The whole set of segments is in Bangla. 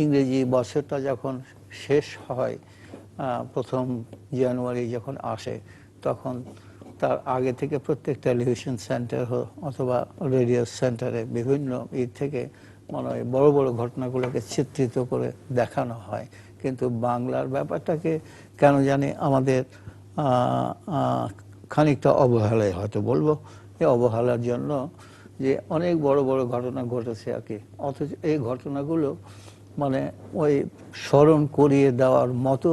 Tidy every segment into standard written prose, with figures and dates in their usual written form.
ইংরেজি বছরটা যখন শেষ হয়, প্রথম জানুয়ারি যখন আসে, তখন তার আগে থেকে প্রত্যেক টেলিভিশন সেন্টার অথবা রেডিও সেন্টারে বিভিন্ন থেকে মনে হয় বড় বড় ঘটনাগুলোকে চিত্রিত করে দেখানো হয়। কিন্তু বাংলার ব্যাপারটাকে কেন জানি আমাদের খানিকটা অবহেলায় হয়তো বলবো, এই অবহেলার জন্য যে অনেক বড় বড় ঘটনা ঘটেছে আর কি, অথচ এই ঘটনাগুলো মানে ওই স্মরণ করিয়ে দেওয়ার মতো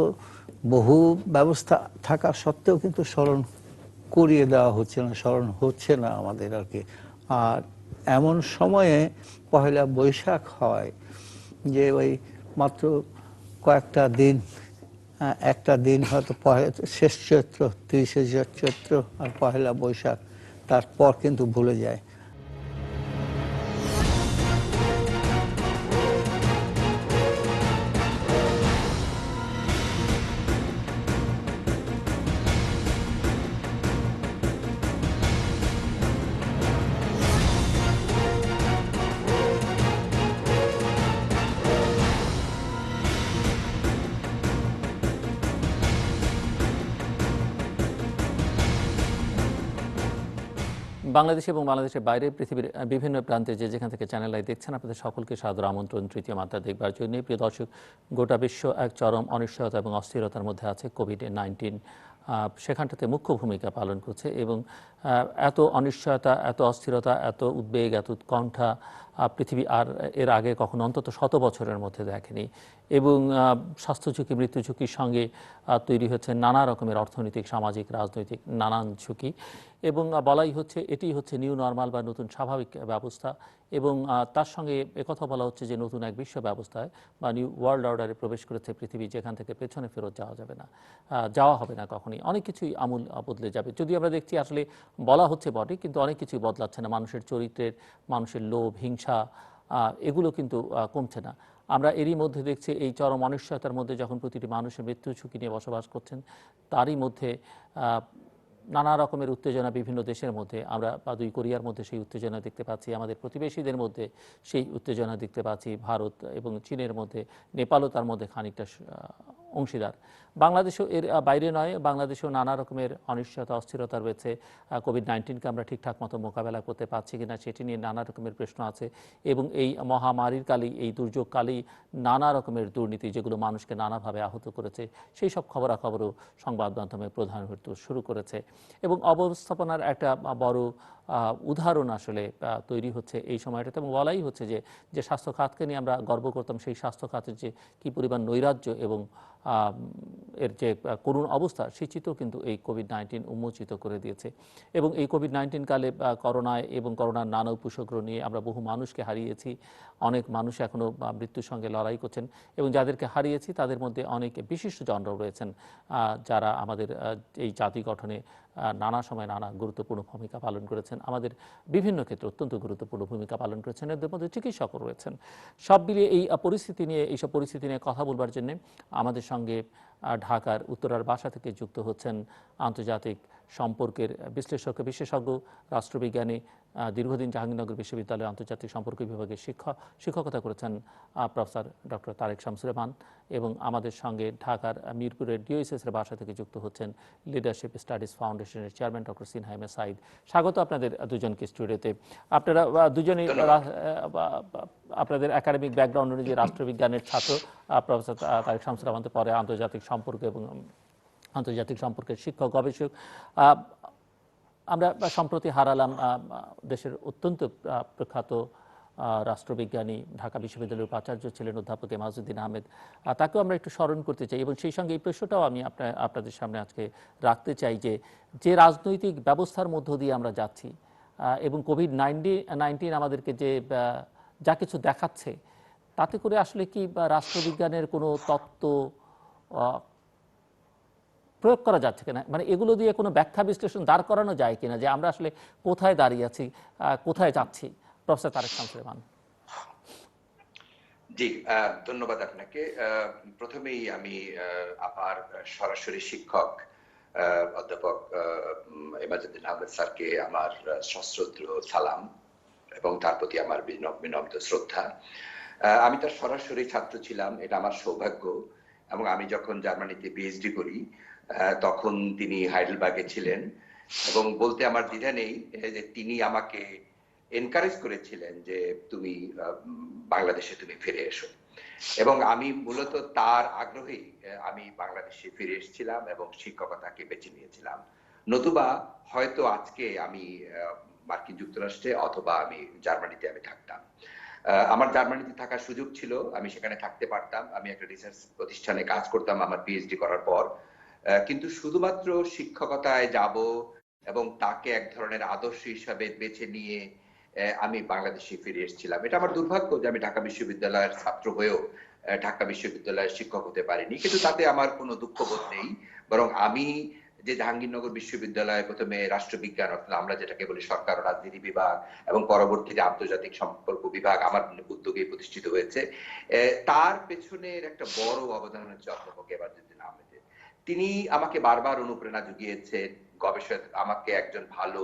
বহু ব্যবস্থা থাকা সত্ত্বেও কিন্তু স্মরণ করিয়ে দেওয়া হচ্ছে না, স্মরণ হচ্ছে না আমাদের আর কি। আর এমন সময়ে পহেলা বৈশাখ হয় যে ওই মাত্র কয়েকটা দিন, একটা দিন হয়তো শেষ চৈত্র, 30শে চৈত্র আর পহেলা বৈশাখ, তারপর কিন্তু ভুলে যায়। বাংলাদেশ এবং বাংলাদেশের বাইরে পৃথিবীর বিভিন্ন প্রান্তে যে যেখান থেকে চ্যানেল আই দেখছেন, আপনাদের সকলকে সাদর আমন্ত্রণ তৃতীয় মাত্রা দেখবার জন্য। প্রিয় দর্শক, গোটা বিশ্ব এক চরম অনিশ্চয়তা এবং অস্থিরতার মধ্যে আছে। কোভিড-19 সেখানটাতে মুখ্য ভূমিকা পালন করছে এবং এত অনিশ্চয়তা, এত অস্থিরতা, এত উদ্বেগ, এত উৎকণ্ঠা পৃথিবী আর এর আগে কখনো অন্তত 100 বছরের মধ্যে দেখেনি। এবং স্বাস্থ্য ঝুঁকি, মৃত্যু ঝুঁকির সঙ্গে তৈরি হচ্ছে নানা রকমের অর্থনৈতিক, সামাজিক, রাজনৈতিক নানান ঝুঁকি। এবং বলাই হচ্ছে এটি হচ্ছে নিউ নর্মাল বা নতুন স্বাভাবিক ব্যবস্থা। এবং তার সঙ্গে একথা বলা হচ্ছে যে নতুন এক বিশ্ব ব্যবস্থায় বা নিউ ওয়ার্ল্ড অর্ডারে প্রবেশ করেছে পৃথিবী, যেখান থেকে পেছনে ফেরত যাওয়া যাবে না, যাওয়া হবে না কখনই। অনেক কিছুই আমূল বদলে যাবে। যদি আমরা দেখছি আসলে বলা হচ্ছে বটে, কিন্তু অনেক কিছুই বদলাচ্ছে না। মানুষের চরিত্রের, মানুষের লোভ, হিংসা, এগুলো কিন্তু কমছে না। আমরা এরই মধ্যে দেখছি এই চরম অনিশ্চয়তার মধ্যে যখন প্রতিটি মানুষের মৃত্যু ঝুঁকি নিয়ে বসবাস করছেন, তারই মধ্যে নানা রকমের উত্তেজনা বিভিন্ন দেশের মধ্যে। আমরা 2 কোরিয়ার মধ্যে সেই উত্তেজনা দেখতে পাচ্ছি, আমাদের প্রতিবেশীদের মধ্যে সেই উত্তেজনা দেখতে পাচ্ছি, ভারত এবং চীনের মধ্যে, নেপালও তার মধ্যে খানিকটা অংশীদার। বাংলাদেশও এর বাইরে নয়। বাংলাদেশেও নানা রকমের অনিশ্চয়তা, অস্থিরতা রয়েছে। কোভিড-19কে আমরা ঠিকঠাক মতো মোকাবেলা করতে পারছি কিনা সেটি নিয়ে নানা রকমের প্রশ্ন আছে। এবং এই মহামারীর কালেই, এই দুর্যোগ কালেই নানা রকমের দুর্নীতি, যেগুলো মানুষকে নানাভাবে আহত করেছে, সেই সব খবরাখবরও সংবাদ মাধ্যমে প্রধান হতে শুরু করেছে। এবং অব্যবস্থাপনার একটা বড় উদাহরণ আসলে তৈরি হচ্ছে এই সময়টাতে। এবং বলাই হচ্ছে যে স্বাস্থ্য খাতকে নিয়ে আমরা গর্ব করতাম, সেই স্বাস্থ্য খাতের যে কী পরিমাণ নৈরাজ্য এবং এর যে করুণ অবস্থা, সেই চিত্র কিন্তু এই কোভিড-19 উন্মোচিত করে দিয়েছে। এবং এই কোভিড-19 কালে করোনায় এবং করোনার নানা উপসর্গ নিয়ে আমরা বহু মানুষকে হারিয়েছি। অনেক মানুষ এখনও মৃত্যুর সঙ্গে লড়াই করছেন। এবং যাদেরকে হারিয়েছি তাদের মধ্যে অনেক বিশিষ্টজনরাও রয়েছেন, যারা আমাদের এই জাতি গঠনে নানা সময় নানা গুরুত্বপূর্ণ ভূমিকা পালন করেছেন, আমাদের বিভিন্ন ক্ষেত্রে অত্যন্ত গুরুত্বপূর্ণ ভূমিকা পালন করেছেন। এদের মধ্যে চিকিৎসকও রয়েছেন। সব মিলিয়ে এইসব পরিস্থিতি নিয়ে কথা বলবার জন্য আমাদের সঙ্গে ঢাকার উত্তরার বাসা থেকে যুক্ত হচ্ছেন আন্তর্জাতিক সম্পর্কের বিশ্লেষক, বিশেষজ্ঞ, রাষ্ট্রবিজ্ঞানী, দীর্ঘদিন জাহাঙ্গীরনগর বিশ্ববিদ্যালয়ে আন্তর্জাতিক সম্পর্ক বিভাগে শিক্ষকতা করেছেন প্রফেসর ডক্টর তারেক শামসুর রহমান। এবং আমাদের সঙ্গে ঢাকার মিরপুরের ডিওএসএসের বাসা থেকে যুক্ত হচ্ছেন লিডারশিপ স্টাডিজ ফাউন্ডেশনের চেয়ারম্যান ডক্টর সিনহা আহমেদ সাঈদ। স্বাগত আপনাদের দুজনকে স্টুডিওতে। আপনারা দুজনেই আপনাদের একাডেমিক ব্যাকগ্রাউন্ড অনুযায়ী রাষ্ট্রবিজ্ঞানের ছাত্র। প্রফেসর তারেক শামসুর রহমান পরে আন্তর্জাতিক সম্পর্ক এবং আন্তর্জাতিক সম্পর্কের শিক্ষক, গবেষক। আমরা সম্প্রতি হারালাম দেশের অত্যন্ত প্রখ্যাত রাষ্ট্রবিজ্ঞানী, ঢাকা বিশ্ববিদ্যালয়ের উপাচার্য ছিলেন অধ্যাপক এমাজউদ্দিন আহমেদ। তাকেও আমরা একটু স্মরণ করতে চাই। এবং সেই সঙ্গে এই প্রশ্নটাও আমি আপনাদের সামনে আজকে রাখতে চাই যে রাজনৈতিক ব্যবস্থার মধ্য দিয়ে আমরা যাচ্ছি এবং কোভিড-19 আমাদেরকে যে যা কিছু দেখাচ্ছে, তাতে করে আসলে কি রাষ্ট্রবিজ্ঞানের কোনো তত্ত্ব প্রয়োগ করা যাচ্ছে কিনা, মানে এগুলো দিয়ে কোনো ব্যাখ্যা বিশ্লেষণ দাঁড় করানো যায় কিনা, যে আমরা আসলে কোথায় দাঁড়িয়ে আছি, কোথায় যাচ্ছি? প্রফেসর তারেক শামসুর রহমান। জি, ধন্যবাদ আপনাকে। প্রথমেই আমি আমার সরাসরি শিক্ষক অধ্যাপক এমাজউদ্দিন আহমেদ স্যারকে আমার সশ্রদ্ধ সালাম এবং তার প্রতি আমার বিনম্র শ্রদ্ধা। আমি তার সরাসরি ছাত্র ছিলাম, এটা আমার সৌভাগ্য। এবং আমি যখন জার্মানিতে পিএইচডি করি তখন তিনি হাইডেলবার্গে ছিলেন, এবং বলতে আমার দ্বিধা নেই যে তিনি আমাকে এনকারেজ করেছিলেন যে তুমি বাংলাদেশে তুমি ফিরে এসো। এবং আমি মূলত তার আগ্রহেই আমি বাংলাদেশে ফিরে এসেছিলাম এবং শিক্ষকতাকে বেছে নিয়েছিলাম। নতুবা হয়তো আজকে আমি মার্কিন যুক্তরাষ্ট্রে অথবা আমি জার্মানিতে আমি থাকতাম। আমার জার্মানিতে থাকার সুযোগ ছিল, আমি সেখানে থাকতে পারতাম, আমি একটা রিসার্চ প্রতিষ্ঠানে কাজ করতাম আমার পিএইচডি করার পর। কিন্তু শুধুমাত্র শিক্ষকতায় যাব এবং তাকে এক ধরনের আদর্শ হিসাবে বেছে নিয়ে আমি বাংলাদেশে ফিরে এসেছিলাম। এটা আমার দুর্ভাগ্য যে আমি ঢাকা বিশ্ববিদ্যালয়ের ছাত্র হয়েও ঢাকা বিশ্ববিদ্যালয়ের শিক্ষক হতে পারিনি, কিন্তু তাতে আমার কোনো দুঃখবোধ নেই। বরং আমি যে জাহাঙ্গীরনগর বিশ্ববিদ্যালয়ে প্রথমে রাষ্ট্রবিজ্ঞান, অর্থাৎ আমরা যেটাকে বলি সরকার ও রাজনীতি বিভাগ, এবং পরবর্তীতে আন্তর্জাতিক সম্পর্ক বিভাগ আমার উদ্যোগে প্রতিষ্ঠিত হয়েছে, তার পেছনের একটা বড় অবদান হচ্ছে অধ্যাপক এমাজউদ্দিন আহমেদের। তিনি আমাকে বারবার অনুপ্রেরণা জুগিয়েছেন, গবেষক আমাকে একজন ভালো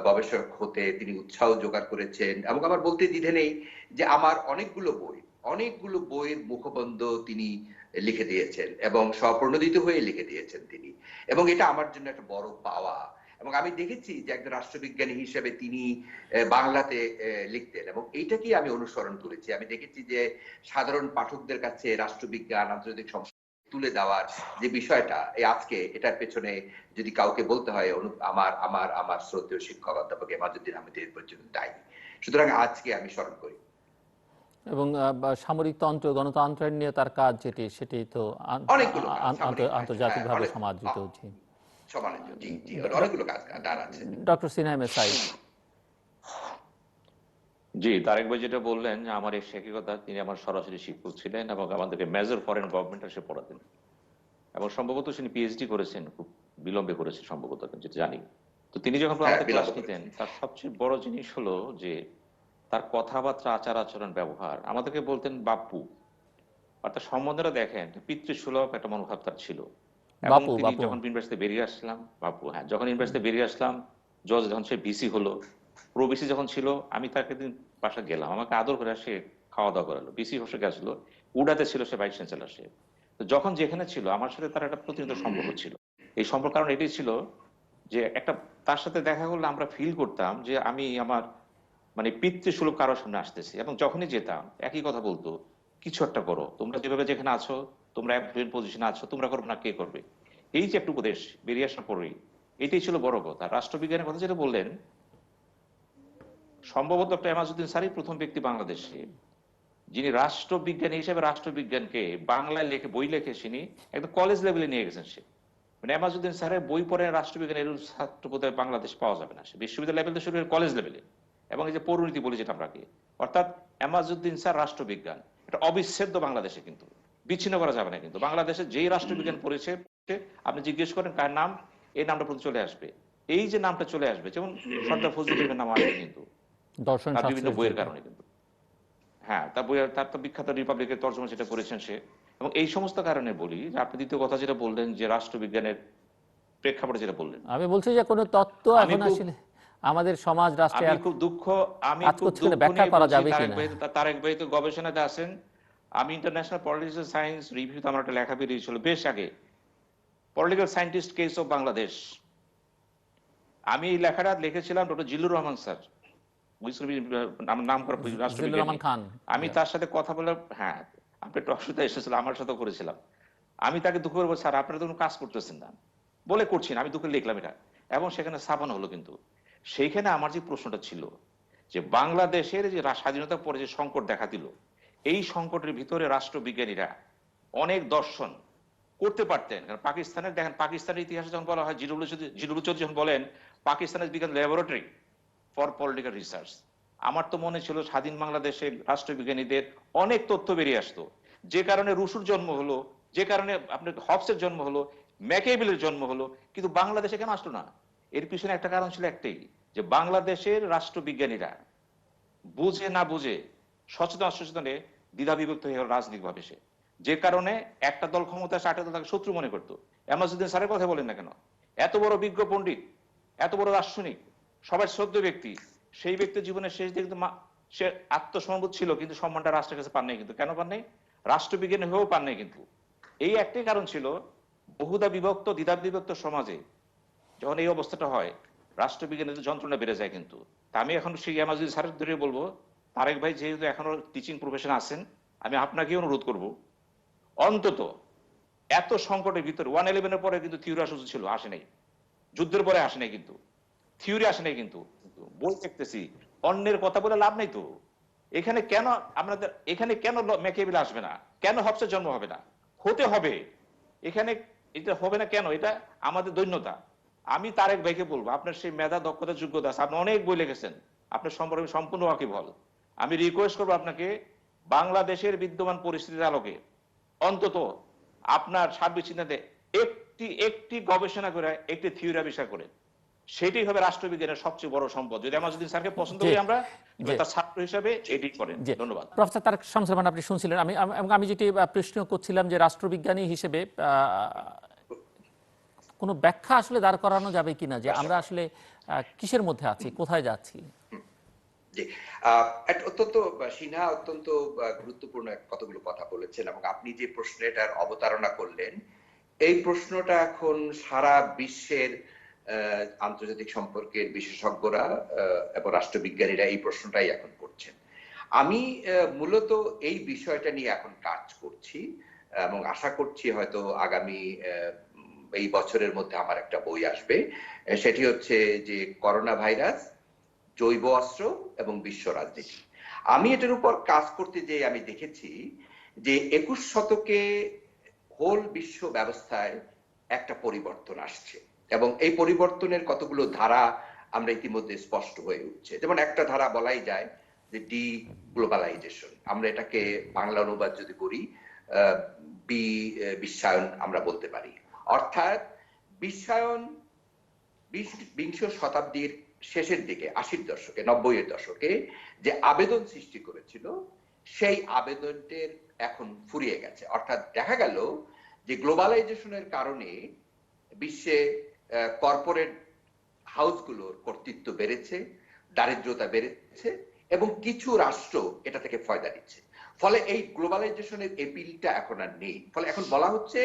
গবেষক হতে তিনি উৎসাহ জোগাড় করেছেন। এবং আমার বলতে দ্বিধা নেই যে আমার অনেকগুলো বইয়ের মুখবন্ধ তিনি লিখে দিয়েছেন এবং স্বপ্রণোদিত হয়ে লিখে দিয়েছেন তিনি, এবং এটা আমার জন্য একটা বড় পাওয়া। এবং আমি দেখেছি যে একজন রাষ্ট্রবিজ্ঞানী হিসেবে তিনি বাংলাতে লিখতেন, এবং এইটাকেই আমি অনুসরণ করেছি। আমি দেখেছি যে সাধারণ পাঠকদের কাছে রাষ্ট্রবিজ্ঞান, আন্তর্জাতিক সম্পর্ক তুলে দেওয়ার যে বিষয়টা, আজকে এটার পেছনে যদি কাউকে বলতে হয়, আমার আমার আমার শ্রদ্ধেয় শিক্ষক অধ্যাপক এমাজউদ্দিন আহমেদ এর পর্যন্ত দায়ী। সুতরাং আজকে আমি স্মরণ করি। এবং সামরিকতন্ত্র, গণতন্ত্রের নিয়ে তার কাজ সেটি তো অনেকগুলো কাজ, আন্তর্জাতিকভাবে সমাদৃত। জি, সমানিত, জি জি, অনেকগুলো কাজ তার আছে। ডক্টর সিনহা আহমেদ সাঈদ। জি, তারেক ভাই যেটা বললেন, আমার এই শিক্ষকতা, তিনি আমার সরাসরি শিক্ষক ছিলেন এবং আমাদেরকে মেজর ফরেন গভর্নমেন্ট এসে পড়াতেন, এবং সম্ভবত তিনি পিএইচডি করেছেন, খুব বিলম্বে করেছেন সম্ভবত, যেটা জানি। তো তিনি যখন আমাদের ক্লাস নিতেন, তার সবচেয়ে বড় জিনিস হলো যে তার কথাবার্তা, আচার আচরণ, ব্যবহার। আমাদেরকে বলতেন বাপ্পু, অর্থাৎ সম্বন্ধটা দেখেন, পিতৃসুলভ একটা মনোভাব তার ছিল। এবং তিনি যখন ইউনিভার্সিটি বেরিয়ে আসলাম, বাপু, হ্যাঁ, যখন ইউনিভার্সিটি বেরিয়ে আসলাম, জজ যখন সে ভিসি হলো, প্রো ভিসি যখন ছিল, আমি তাকে দিন বাসা গেলাম, আমাকে আদর করে সে খাওয়া দাওয়া করালো। ভিসি বসে গেছিল, উডাতে ছিল সে ভাইস চ্যান্সেলর। সে তো যখন যেখানে ছিল, আমার সাথে তার একটা প্রতিনিয়ত সম্পর্ক ছিল। এই সম্পর্ক কারণ এটাই ছিল যে একটা তার সাথে দেখা করলে আমরা ফিল করতাম যে আমি আমার মানে পিতৃসুলভ কারোর সামনে আসতেছি। এবং যখনই যেতাম একই কথা বলতো, কিছু একটা করো, তোমরা যেভাবে যেখানে আছো, তোমরা অ্যাপ্লিকেন্ট পজিশনে আছো, তোমরা করো না, কে করবে? এই যে একটা উপদেশ বেরিয়ে আসার পরেই, এটাই ছিল বড় কথা। রাষ্ট্রবিজ্ঞানের কথা যেটা বললেন, সম্ভবত একটা এমাজউদ্দিন স্যারই প্রথম ব্যক্তি বাংলাদেশে যিনি রাষ্ট্রবিজ্ঞানী হিসেবে রাষ্ট্রবিজ্ঞানকে বাংলায় লেখে, বই লেখে তিনি একদম কলেজ লেভেলে নিয়ে গেছেন। সে মানে এমাজউদ্দিন স্যারের বই পড়ে রাষ্ট্রবিজ্ঞানের ছাত্র বোধহয় বাংলাদেশ পাওয়া যাবে না। সে বিশ্ববিদ্যালয় লেভেল শুরু করে কলেজ লেভেলে, এবং এই যে পৌরনীতি বলি যেটা আমরা, অর্থাৎ এমাজউদ্দিন স্যার রাষ্ট্রবিজ্ঞান এটা অবিচ্ছেদ্য বাংলাদেশে, কিন্তু বিচ্ছিন্ন করা যাবে না। কিন্তু বাংলাদেশে যেই রাষ্ট্রবিজ্ঞান পড়েছে, আপনি জিজ্ঞেস করেন কার নাম, এই নামটা প্রতি চলে আসবে। এই যে নামটা চলে আসবে, যেমন সর্দার ফজলুল নাম আসবে কিন্তু তার বিভিন্ন বইয়ের কারণে, কিন্তু হ্যাঁ, তার বইয়ের, তার তো বিখ্যাত রিপাবলিকের তর্জমা যেটা করেছেন সে। এবং এই সমস্ত কারণে বলি যে আপনি দ্বিতীয় কথা যেটা বললেন যে রাষ্ট্রবিজ্ঞানের প্রেক্ষাপটে যেটা বললেন, আমি বলছি যে কোনো তত্ত্ব এখন আসলে আমাদের সমাজ রাষ্ট্রে আমি খুব দুঃখ নিয়ে বলছি, তারেক ভাই তো গবেষণাতে আছেন। আমি ইন্টারন্যাশনাল পলিটিক্যাল সায়েন্স রিভিউতে আমার একটা লেখা বেরিয়েছিল বেশ আগে, political scientist case of Bangladesh. আমি এই লেখাটা লিখেছিলাম ডক্টর জিল্লুর রহমান স্যার, নাম করা রাষ্ট্রবিজ্ঞানী। আমি তার সাথে কথা বলে, হ্যাঁ, আপনি টকশোতে এসেছিল, আমার সাথেও করেছিলাম। আমি তাকে দুঃখ করে বলছি, স্যার আপনারা তো কোনো কাজ করতেছেন না, বলে করছি না, আমি দুঃখে লিখলাম এটা, এবং সেখানে ছাপানো হলো। কিন্তু সেইখানে আমার যে প্রশ্নটা ছিল যে বাংলাদেশের যে স্বাধীনতার পরে যে সংকট দেখা দিল, এই সংকটের ভিতরে রাষ্ট্রবিজ্ঞানীরা অনেক দর্শন করতে পারতেন। কারণ পাকিস্তানের দেখেন, পাকিস্তানের ইতিহাসে যখন বলা হয়, জিডব্লিউ চৌধুরী যখন বলেন পাকিস্তানের বিজ্ঞান ল্যাবরেটরি ফর পলিটিক্যাল রিসার্চ, আমার তো মনে ছিল স্বাধীন বাংলাদেশের রাষ্ট্রবিজ্ঞানীদের অনেক তথ্য বেরিয়ে আসতো, যে কারণে রুশুর জন্ম হলো, যে কারণে আপনার হবসের জন্ম হলো, ম্যাকিয়াভেলির জন্ম হলো, কিন্তু বাংলাদেশে কেন আসলো না? এর পিছনে একটা কারণ ছিল একটাই, যে বাংলাদেশের রাষ্ট্রবিজ্ঞানীরা বুঝে না বুঝে, সচেতন অসচেতনে দ্বিধা বিভক্ত হয়ে গেল রাজনৈতিকভাবে। সে যে কারণে একটা দল ক্ষমতা আসে, আরেকটা দল তাকে শত্রু মনে করতো। এমাজউদ্দিন স্যারের কথা বলেন না কেন, এত বড় বিজ্ঞ পণ্ডিত, এত বড় দার্শনিক, সবার শ্রদ্ধেয় ব্যক্তি, সেই ব্যক্তির জীবনের শেষ দিকে সে আত্মসম্মানবোধ ছিল, কিন্তু সম্মানটা রাষ্ট্রের কাছে পান নাই। কিন্তু কেন পান নাই? রাষ্ট্রবিজ্ঞানী হয়েও পান নাই। কিন্তু এই একটাই কারণ ছিল, বহুদা বিভক্ত দ্বিধা বিভক্ত সমাজে যখন এই অবস্থাটা হয়, রাষ্ট্রবিজ্ঞানের যন্ত্রণা বেড়ে যায়। কিন্তু তা আমি এখন সেই আমাজুদ্দিন স্যারের ধরে বলবো, তারেক ভাই যেহেতু এখনো টিচিং প্রফেশন আছেন, আমি আপনাকে অনুরোধ করব, অন্তত এত সংকটের ভিতরে 111-এর পরে কিন্তু থিওরি আসা ছিল, আসে নাই। যুদ্ধের পরে আসে নাই, কিন্তু থিওরি আসে নাই। কিন্তু বই দেখতেছি, অন্যের কথা বলে লাভ নাই তো। এখানে কেন আপনাদের, এখানে কেন ম্যাকিয়াভেলি আসবে না? কেন হবসের জন্ম হবে না? হতে হবে। এখানে এটা হবে না কেন? এটা আমাদের দৈন্যতা। আমি তারেক ভাইকে বলবো, আপনার সেই মেধা, দক্ষতা, যোগ্যতা আছে, আপনি অনেক বই লিখেছেন, আপনার সম্পর্কে সম্পূর্ণ ওয়াকিবহাল। আমি রিকোয়েস্ট করবো আপনাকে, বাংলাদেশের বিদ্যমান পরিস্থিতির আলোকে অন্তত আপনার সার্বিক চিন্তাতে একটি গবেষণা করে, একটি থিওরি আবিষ্কার করে, সেটাই হবে রাষ্ট্রবিজ্ঞানের সবচেয়ে বড় সম্পদ। যদি আমাজুদ্দিন স্যারকে পছন্দ করি আমরা, তার ছাত্র হিসাবে এটি করেন। ধন্যবাদ। প্রফেসর তারেক শামসুল রহমান, আপনি শুনছিলেন। আমি যেটি প্রশ্ন করছিলাম যে রাষ্ট্রবিজ্ঞানী হিসেবে কোনো ব্যাখ্যা আসলে দাঁড় করানো যাবে কিনা যে আমরা আসলে কিসের মধ্যে আছি, কোথায় যাচ্ছি? জি, অত্যন্ত সিনহা অত্যন্ত গুরুত্বপূর্ণ কতগুলো কথা বলেছেন, এবং আপনি যে প্রশ্নটার অবতারণা করলেন, এই প্রশ্নটা এখন সারা বিশ্বের আন্তর্জাতিক সম্পর্কের বিশেষজ্ঞরা এবং রাষ্ট্রবিজ্ঞানীরা এই প্রশ্নটাই এখন করছেন। আমি মূলত এই বিষয়টা নিয়ে এখন কাজ করছি, এবং আশা করছি হয়তো আগামী এই বছরের মধ্যে আমার একটা বই আসবে। সেটি হচ্ছে যে করোনা ভাইরাস, জৈব অস্ত্র এবং বিশ্ব রাজনীতি। আমি এটার উপর কাজ করতে যেয়ে আমি দেখেছি যে 21 শতকে হোল বিশ্ব ব্যবস্থায় একটা পরিবর্তন আসছে, এবং এই পরিবর্তনের কতগুলো ধারা আমরা ইতিমধ্যে স্পষ্ট হয়ে উঠছে। যেমন একটা ধারা বলাই যায় যে ডি গ্লোবালাইজেশন, আমরা এটাকে বাংলা অনুবাদ যদি করি বিশ্বায়ন আমরা বলতে পারি। অর্থাৎ বিশ্বায়ন বিংশ শতাব্দীর শেষের দিকে 80-এর দশকে, 90-এর দশকে যে আবেদন সৃষ্টি করেছিল, সেই আবেদনটির এখন ফুরিয়ে গেছে। অর্থাৎ দেখা গেল যে গ্লোবালাইজেশনের কারণে বিশ্বে কর্পোরেট হাউসগুলোর কর্তৃত্ব বেড়েছে, দারিদ্রতা বেড়েছে, এবং কিছু রাষ্ট্র এটা থেকে ফায়দা নিচ্ছে। ফলে এই গ্লোবালাইজেশনের এপিলটা এখন আর নেই। ফলে এখন বলা হচ্ছে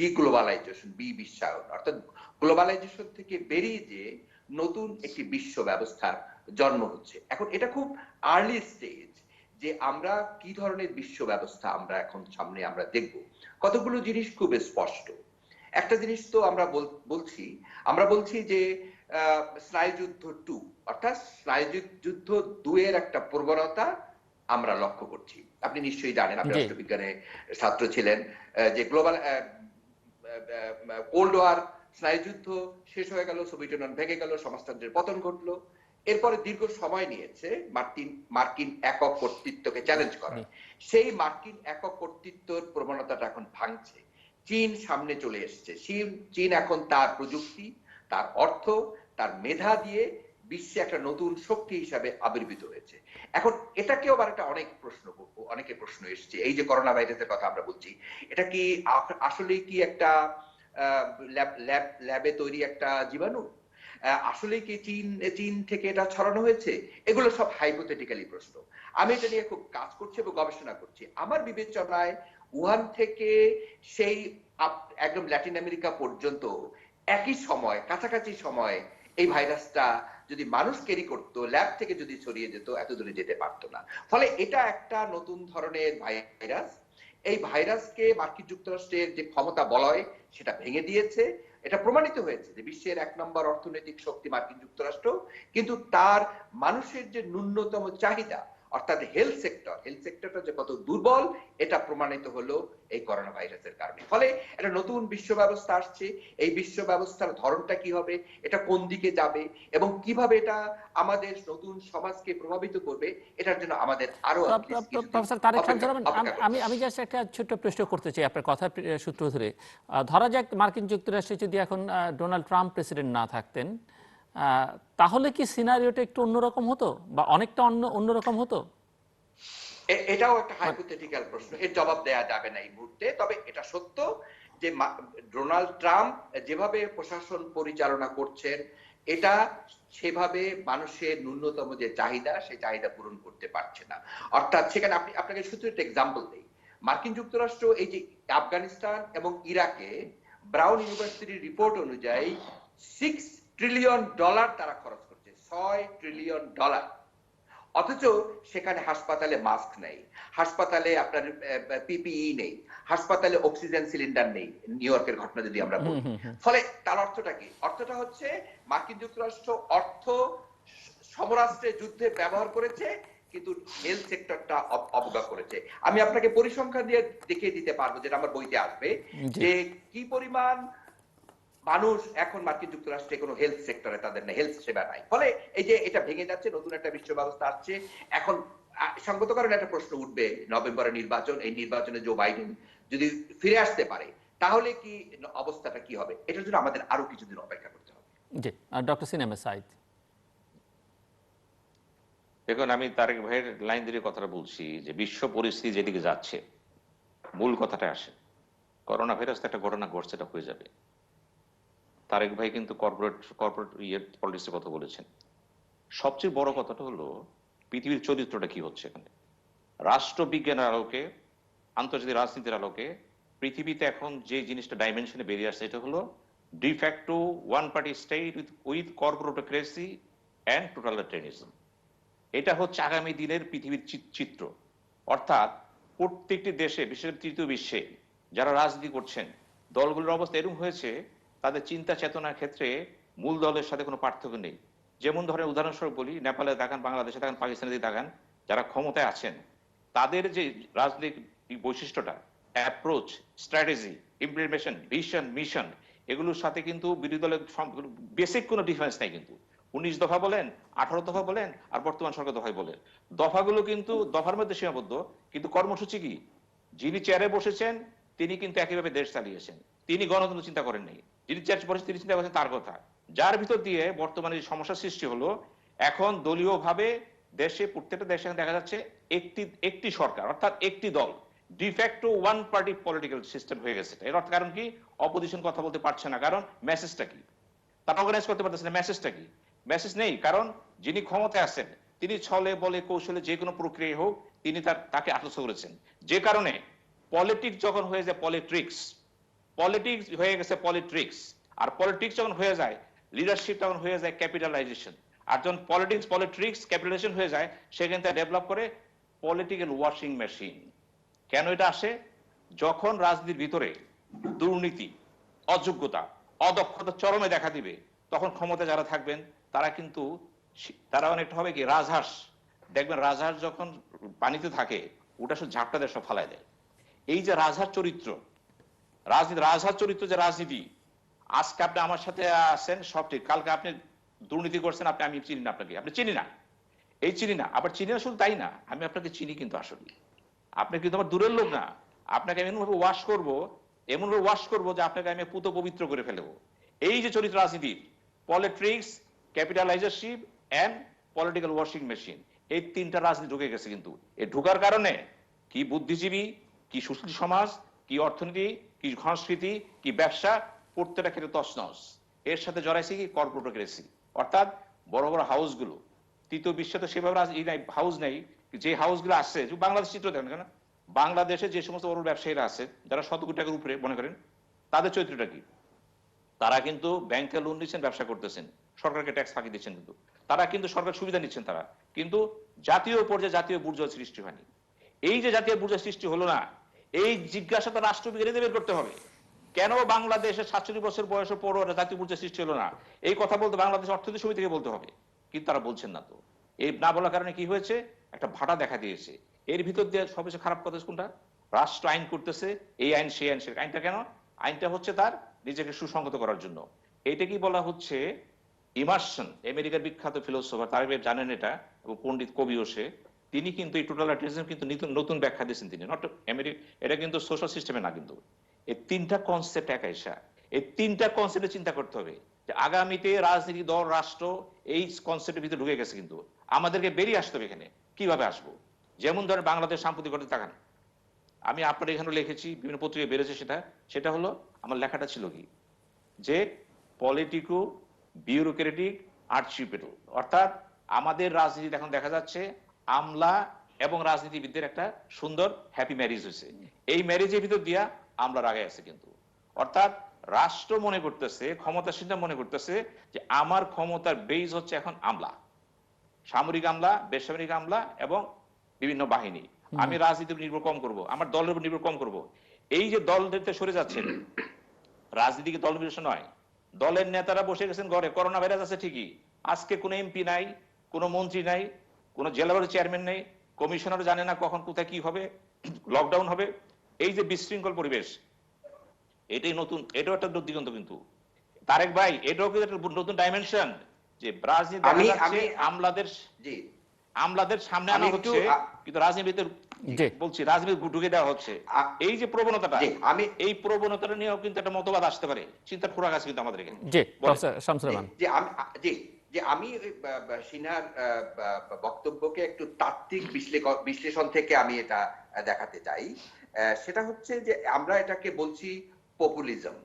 ডিগ্লোবালাইজেশন, বিশ্বায়ন। অর্থাৎ গ্লোবালাইজেশন থেকে বেরিয়ে যে নতুন একটি বিশ্ব ব্যবস্থার জন্ম হচ্ছে। এখন এটা খুব আর্লি স্টেজ যে আমরা কি ধরনের বিশ্ব ব্যবস্থা আমরা এখন সামনে আমরা দেখব। কতগুলো জিনিস খুব স্পষ্ট। একটা জিনিস তো আমরা বলছি যে স্নায়ুযুদ্ধ 2, অর্থাৎ স্নায়ুযুদ্ধ 2 এর একটা প্রবণতা আমরা লক্ষ্য করছি। আপনি নিশ্চয়ই জানেন, আপনি রাষ্ট্রবিজ্ঞানে ছাত্র ছিলেন, যে গ্লোবাল কোল্ড ওয়ার স্নায়ুযুদ্ধ শেষ হয়ে গেল, সোভিয়েত ইউনিয়ন ভেঙে গেল, সমাজতন্ত্রের পতন ঘটলো। এরপরে দীর্ঘ সময় নিয়েছে মার্কিন একক কর্তৃত্বকে চ্যালেঞ্জ করা। সেই মার্কিন একক কর্তৃত্বের প্রবণতাটা এখন ভাঙছে। চীন সামনে চলে এসছে। চীন এখন তার প্রযুক্তি, তার অর্থ, তার মেধা দিয়ে বিশ্বে একটা নতুন শক্তি হিসাবে আবির্ভূত হয়েছে। এখন এটাকেও আবার একটা অনেকে প্রশ্ন এসছে, এই যে করোনা ভাইরাসের কথা আমরা বলছি, এটা কি আসলে কি একটা ল্যাবে তৈরি একটা জীবাণু? আসলে কি চীন থেকে এটা ছড়ানো হয়েছে? এগুলো সব হাইপোথেটিক্যালি প্রশ্ন। আমি এটা নিয়ে খুব কাজ করছি এবং গবেষণা করছি। আমার বিবেচনায় উহান থেকে সেই একদম ল্যাটিন আমেরিকা পর্যন্ত একই সময়, কাছাকাছি সময় এই ভাইরাসটা যদি মানুষ ক্যারি করতো, ল্যাব থেকে যদি ছড়িয়ে যেত, এত দূরে যেতে পারতো না। ফলে এটা একটা নতুন ধরনের ভাইরাস। এই ভাইরাসকে মার্কিন যুক্তরাষ্ট্রের যে ক্ষমতা বলয় সেটা ভেঙে দিয়েছে। এটা প্রমাণিত হয়েছে যে বিশ্বের 1 নম্বর অর্থনৈতিক শক্তি মার্কিন যুক্তরাষ্ট্র, কিন্তু তার মানুষের যে ন্যূনতম চাহিদা, অর্থাৎ হেলথ সেক্টরটা যে কত দুর্বল, এটা প্রমাণিত হলো এই করোনা ভাইরাসের কারণে। ফলে একটা নতুন বিশ্ব ব্যবস্থা আসছে। এই বিশ্ব ব্যবস্থার ধরনটা কি হবে, এটা কোন দিকে যাবে, এবং কিভাবে এটা আমাদের নতুন সমাজকে প্রভাবিত করবে, এটার জন্য আমাদের আরো প্রফেসর তারেক শামসুল রহমান, আমি জাস্ট একটা ছোট্ট প্রশ্ন করতে চাই আপনার কথা সূত্র ধরে। ধরা যাক মার্কিন যুক্তরাষ্ট্রে যদি এখন ডোনাল্ড ট্রাম্প প্রেসিডেন্ট না থাকতেন, তাহলে কি সিনারিওটা একটু অন্যরকম হতো বা অনেকটা অন্যরকম হতো? এটাও একটা হাইপোথেটিক্যাল প্রশ্ন, এর জবাব দেয়া যাবে না এই মুহূর্তে। তবে এটা সত্য যে ডোনাল্ড ট্রাম্প যেভাবে প্রশাসন পরিচালনা করছেন, এটা সেভাবে মানুষের ন্যূনতম যে চাহিদা সেই চাহিদা পূরণ করতে পারছে না। অর্থাৎ সেখানে আপনাকে শুধু একটা এক্সাম্পল দেই, মার্কিন যুক্তরাষ্ট্র এই যে আফগানিস্তান এবং ইরাকে ব্রাউন ইউনিভার্সিটির রিপোর্ট অনুযায়ী $6 ট্রিলিয়ন তারা খরচ করছে, $6 ট্রিলিয়ন। অথচ সেখানে হাসপাতালে মাস্ক নেই, হাসপাতালে আপনার পিপিই নেই, হাসপাতালে অক্সিজেন সিলিন্ডার নেই, নিউ ইয়র্কের ঘটনা যদি আমরা বলি। ফলে তার অর্থটা কি? অর্থটা হচ্ছে মার্কিন যুক্তরাষ্ট্র অর্থ সমরাস্ত্রে যুদ্ধে ব্যবহার করেছে, কিন্তু হেলথ সেক্টরটা অবজ্ঞা করেছে। আমি আপনাকে পরিসংখ্যান দিয়ে দেখিয়ে দিতে পারবো, যেটা আমার বইতে আসবে, যে কি পরিমাণ মানুষ এখন মার্কিন যুক্তরাষ্ট্রে কোনো হেলথ সেক্টরে তাদের না, হেলথ সেবা নাই। ফলে এই যে এটা ভেঙে যাচ্ছে, নতুন একটা বিশ্ব ব্যবস্থা আসছে। এখন সঙ্গত কারণে একটা প্রশ্ন উঠবে, নভেম্বরের নির্বাচন, এই নির্বাচনে জো বাইডেন যদি ফিরে আসতে পারে তাহলে কি অবস্থাটা কি হবে? এটার জন্য আমাদের আরো কিছুদিন অপেক্ষা করতে হবে। জি, ডক্টর সিনাম সাইদ। দেখুন, আমি তারেক ভাইয়ের লাইন ধরে কথাটা বলছি যে বিশ্ব পরিস্থিতি যেদিকে যাচ্ছে, মূল কথাটা আসে, করোনা ভাইরাস একটা ঘটনা ঘটছে, এটা হয়ে যাবে। তারেক ভাই কিন্তু কর্পোরেট পলিটিক্সের কথা বলেছেন। সবচেয়ে বড় কথাটা হলো পৃথিবীর চরিত্রটা কি হচ্ছে এখানে। রাষ্ট্রবিজ্ঞানের আলোকে, আন্তর্জাতিক রাজনীতির আলোকে পৃথিবীতে এখন যে জিনিসটা ডাইমেনশনে বেরিয়ে আসছে, এটা হলো de facto one party state with corporatocracy and totalitarianism. এটা হচ্ছে আগামী দিনের পৃথিবীর চিত্র। অর্থাৎ প্রত্যেকটি দেশে, বিশেষ করে তৃতীয় বিশ্বে যারা রাজনীতি করছেন, দলগুলোর অবস্থা এরকম হয়েছে, তাদের চিন্তা চেতনার ক্ষেত্রে মূল দলের সাথে কোনো পার্থক্য নেই। যেমন ধরেন উদাহরণস্বরূপ বলি, নেপালে দেখান, বাংলাদেশে দেখান, পাকিস্তানে দেখান, যারা ক্ষমতায় আছেন তাদের যে রাজনৈতিক বৈশিষ্ট্যটা, approach, strategy, implementation, vision, mission, এগুলোর সাথে কিন্তু বিরোধী দলের বেসিক কোনো ডিফারেন্স নাই। কিন্তু 19 দফা বলেন, 18 দফা বলেন, আর বর্তমান সরকার দফায় বলেন, দফাগুলো কিন্তু দফার মধ্যে সীমাবদ্ধ, কিন্তু কর্মসূচি কি? যিনি চেয়ারে বসেছেন তিনি কিন্তু একইভাবে দেশ চালিয়েছেন, তিনি গণতন্ত্র চিন্তা করেন নাই। যিনি চেয়ারে বসেছেন তিনি চিন্তা করেছেন তার কথা, যার ভিতর দিয়ে বর্তমানে যে সমস্যার সৃষ্টি হলো, এখন দলীয় ভাবে দেশে, প্রত্যেকটা দেশে দেখা যাচ্ছে একটি সরকার, অর্থাৎ একটি দল, de facto one party political system হয়ে গেছে। এর অর্থ কারণ কি? অপোজিশন কথা বলতে পারছে না, কারণ মেসেজটা কি? তারা অর্গানাইজ করতে পারতেছে না, মেসেজটা কি? মেসেজ নেই, কারণ যিনি ক্ষমতায় আছেন তিনি ছলে বলে কৌশলে যে কোনো প্রক্রিয়া হোক তিনি তাকে আত্মস্থ করেছেন। যে কারণে পলিটিক্স যখন হয়ে যায় পলিট্রিক্স, পলিটিক্স হয়ে গেছে পলিট্রিক্স, আর পলিটিক্স যখন হয়ে যায় লিডারশিপ, তখন হয়ে যায় ক্যাপিটালাইজেশন। আর যখন পলিটিক্স পলিট্রিক্স ক্যাপিটালাইজেশন হয়ে যায়, সেখানে তারা ডেভেলপ করে পলিটিক্যাল ওয়াশিং মেশিন। কেন এটা আসে? যখন রাজনীতির ভিতরে দুর্নীতি, অযোগ্যতা, অদক্ষতা চরমে দেখা দিবে, তখন ক্ষমতা যারা থাকবেন তারা অনেকটা হবে কি রাজহাঁস। দেখবেন রাজহাঁস যখন পানিতে থাকে ওটা শুধু ঝাপটা দিয়ে সব ফালাই দেয়। এই যে রাজহাঁস চরিত্র, রাজহাঁস চরিত্র যে রাজনীতি, আজকে আপনি আমার সাথে আছেন সব ঠিক, কালকে আপনি দুর্নীতি করছেন, আমি চিনি না আপনাকে, আপনি চিনি না, এই চিনি না, আবার চিনি না শুধু তাই না, আমি আপনাকে চিনি কিন্তু আসলে আপনি কিন্তু আমার দূরের লোক না, আপনাকে আমি এমনভাবে ওয়াশ করবো যে আপনাকে আমি পুত পবিত্র করে ফেলবো। এই যে চরিত্র রাজনীতির, politics, capitalizership and political washing machine, এই তিনটা রাজনীতি ঢুকে গেছে। কিন্তু এই ঢুকার কারণে কি বুদ্ধিজীবী, কি সুশীল সমাজ, কি অর্থনীতি, কি সংস্কৃতি, কি ব্যবসা, প্রত্যেকটা ক্ষেত্রে তছনছ। এর সাথে জড়াইছে কি কর্পোরেটোক্রেসি, অর্থাৎ বড় বড় হাউসগুলো। তৃতীয় বিশ্বে তো সেভাবে হাউস নেই, যে হাউসগুলো আসছে, বাংলাদেশ চিত্র দেখেন কেন, বাংলাদেশে যে সমস্ত বড় ব্যবসায়ীরা আছে যারা 100 কোটি টাকার উপরে মনে করেন, তাদের চরিত্রটা কি? তারা কিন্তু ব্যাংকে লোন নিচ্ছেন, ব্যবসা করতেছেন, সরকারকে ট্যাক্স ফাঁকি দিচ্ছেন, কিন্তু তারা কিন্তু সরকার সুবিধা নিচ্ছেন, তারা কিন্তু জাতীয় পর্যায়ে জাতীয় বুর্জোয়া সৃষ্টি হয়নি। এই যে জাতীয় বুর্জোয়া সৃষ্টি হলো না, এই জিজ্ঞাসাটা রাষ্ট্রবিজ্ঞানীদের বের করতে হবে। কেন বাংলাদেশে 47 বছর বয়সের পর জাতীয় বুর্জোয়া সৃষ্টি হলো না? এই কথা বলতে বাংলাদেশ অর্থনীতি সমিতিকে বলতে হবে, কিন্তু তারা বলছেন না। তো এই না বলার কারণে কি হয়েছে? একটা ভাটা দেখা দিয়েছে। এর ভিতর দিয়ে সবচেয়ে খারাপ কথা কোনটা? রাষ্ট্র আইন করতেছে, এই আইন সেই আইন, সে আইনটা কেন? আইনটা হচ্ছে তার নিজেকে সুসংহত করার জন্য। এইটা কি বলা হচ্ছে ইমার্শন। আমেরিকার বিখ্যাত ফিলোসোফার, তারা জানেন এটা, এবং পণ্ডিত কবিও সে, তিনি কিন্তু এই টোটালিটারিজম কিন্তু নতুন ব্যাখ্যা দিয়েছেন তিনি। নট আমেরিকা, এটা কিন্তু সোশ্যাল সিস্টেমে না, কিন্তু এই তিনটা কনসেপ্ট একাইসা, এই তিনটা কনসেপ্টে চিন্তা করতে হবে যে আগামীতে রাজনীতি দল, রাষ্ট্র এই কনসেপ্টের ভিতরে ঢুকে গেছে, কিন্তু আমাদেরকে বেরিয়ে আসতে হবে। এখানে কিভাবে আসবো? যেমন ধরেন বাংলাদেশ সাম্প্রতিক ঘটনা তাকান, আমি আপনার এখানে লিখেছি, বিভিন্ন পত্রিকায় বেড়েছে, সেটা হলো আমার লেখাটা ছিল কি, যে পলিটিকো বিউরোক্রেটিক আর্চিপিটাল। অর্থাৎ আমাদের রাজনীতি এখন দেখা যাচ্ছে আমলা এবং রাজনীতিবিদদের একটা সুন্দর হ্যাপি ম্যারেজ হয়েছে। এই ম্যারেজের ভিতর দিয়া আমলার আগে আছে কিন্তু। অর্থাৎ রাষ্ট্র মনে করতেছে, ক্ষমতাসীনরা মনে করতেছে যে আমার ক্ষমতার বেজ হচ্ছে এখন আমলা, সামরিক আমলা, বেসামরিক আমলা এবং বিভিন্ন বাহিনী। আমি রাজনীতির উপর নির্ভর কম করব, আমার দলের উপর নির্ভর কম করব। এই যে দল দেখতে সরে যাচ্ছেন, রাজনীতিকে দল বিশেষ নয়, দলের নেতারা বসে গেছেন ঘরে, করোনা ভাইরাস আছে ঠিকই, আজকে কোনো এমপি নাই, কোনো মন্ত্রী নাই, কোনো জেলা বোর্ডের চেয়ারম্যান নেই, কমিশনার জানে না কখন কোথায় কি হবে, লকডাউন হবে। এই যে বিশৃঙ্খল পরিবেশ, এটাই নতুন, এটাও একটা দিগন্ত কিন্তু তারেক ভাই, এটাও কিন্তু একটা নতুন ডাইমেনশন যে রাজনীতি দেখা যাচ্ছে আমলাদের সামনে আনা হচ্ছে, কিন্তু রাজনীতিতে বলছি রাজনীতি ঢুকে দেওয়া হচ্ছে। এই যে প্রবণতাটা, এই প্রবণতাটা নিয়েও কিন্তু একটা মতবাদ আসতে পারে, চিন্তার খোরাক আছে কিন্তু আমাদের এখানে। আমি সিনহার বক্তব্যকে একটু তাত্ত্বিক বিশ্লেষণ থেকে আমি এটা দেখাতে চাই। সেটা হচ্ছে যে আমরা এটাকে বলছি পপুলিজম।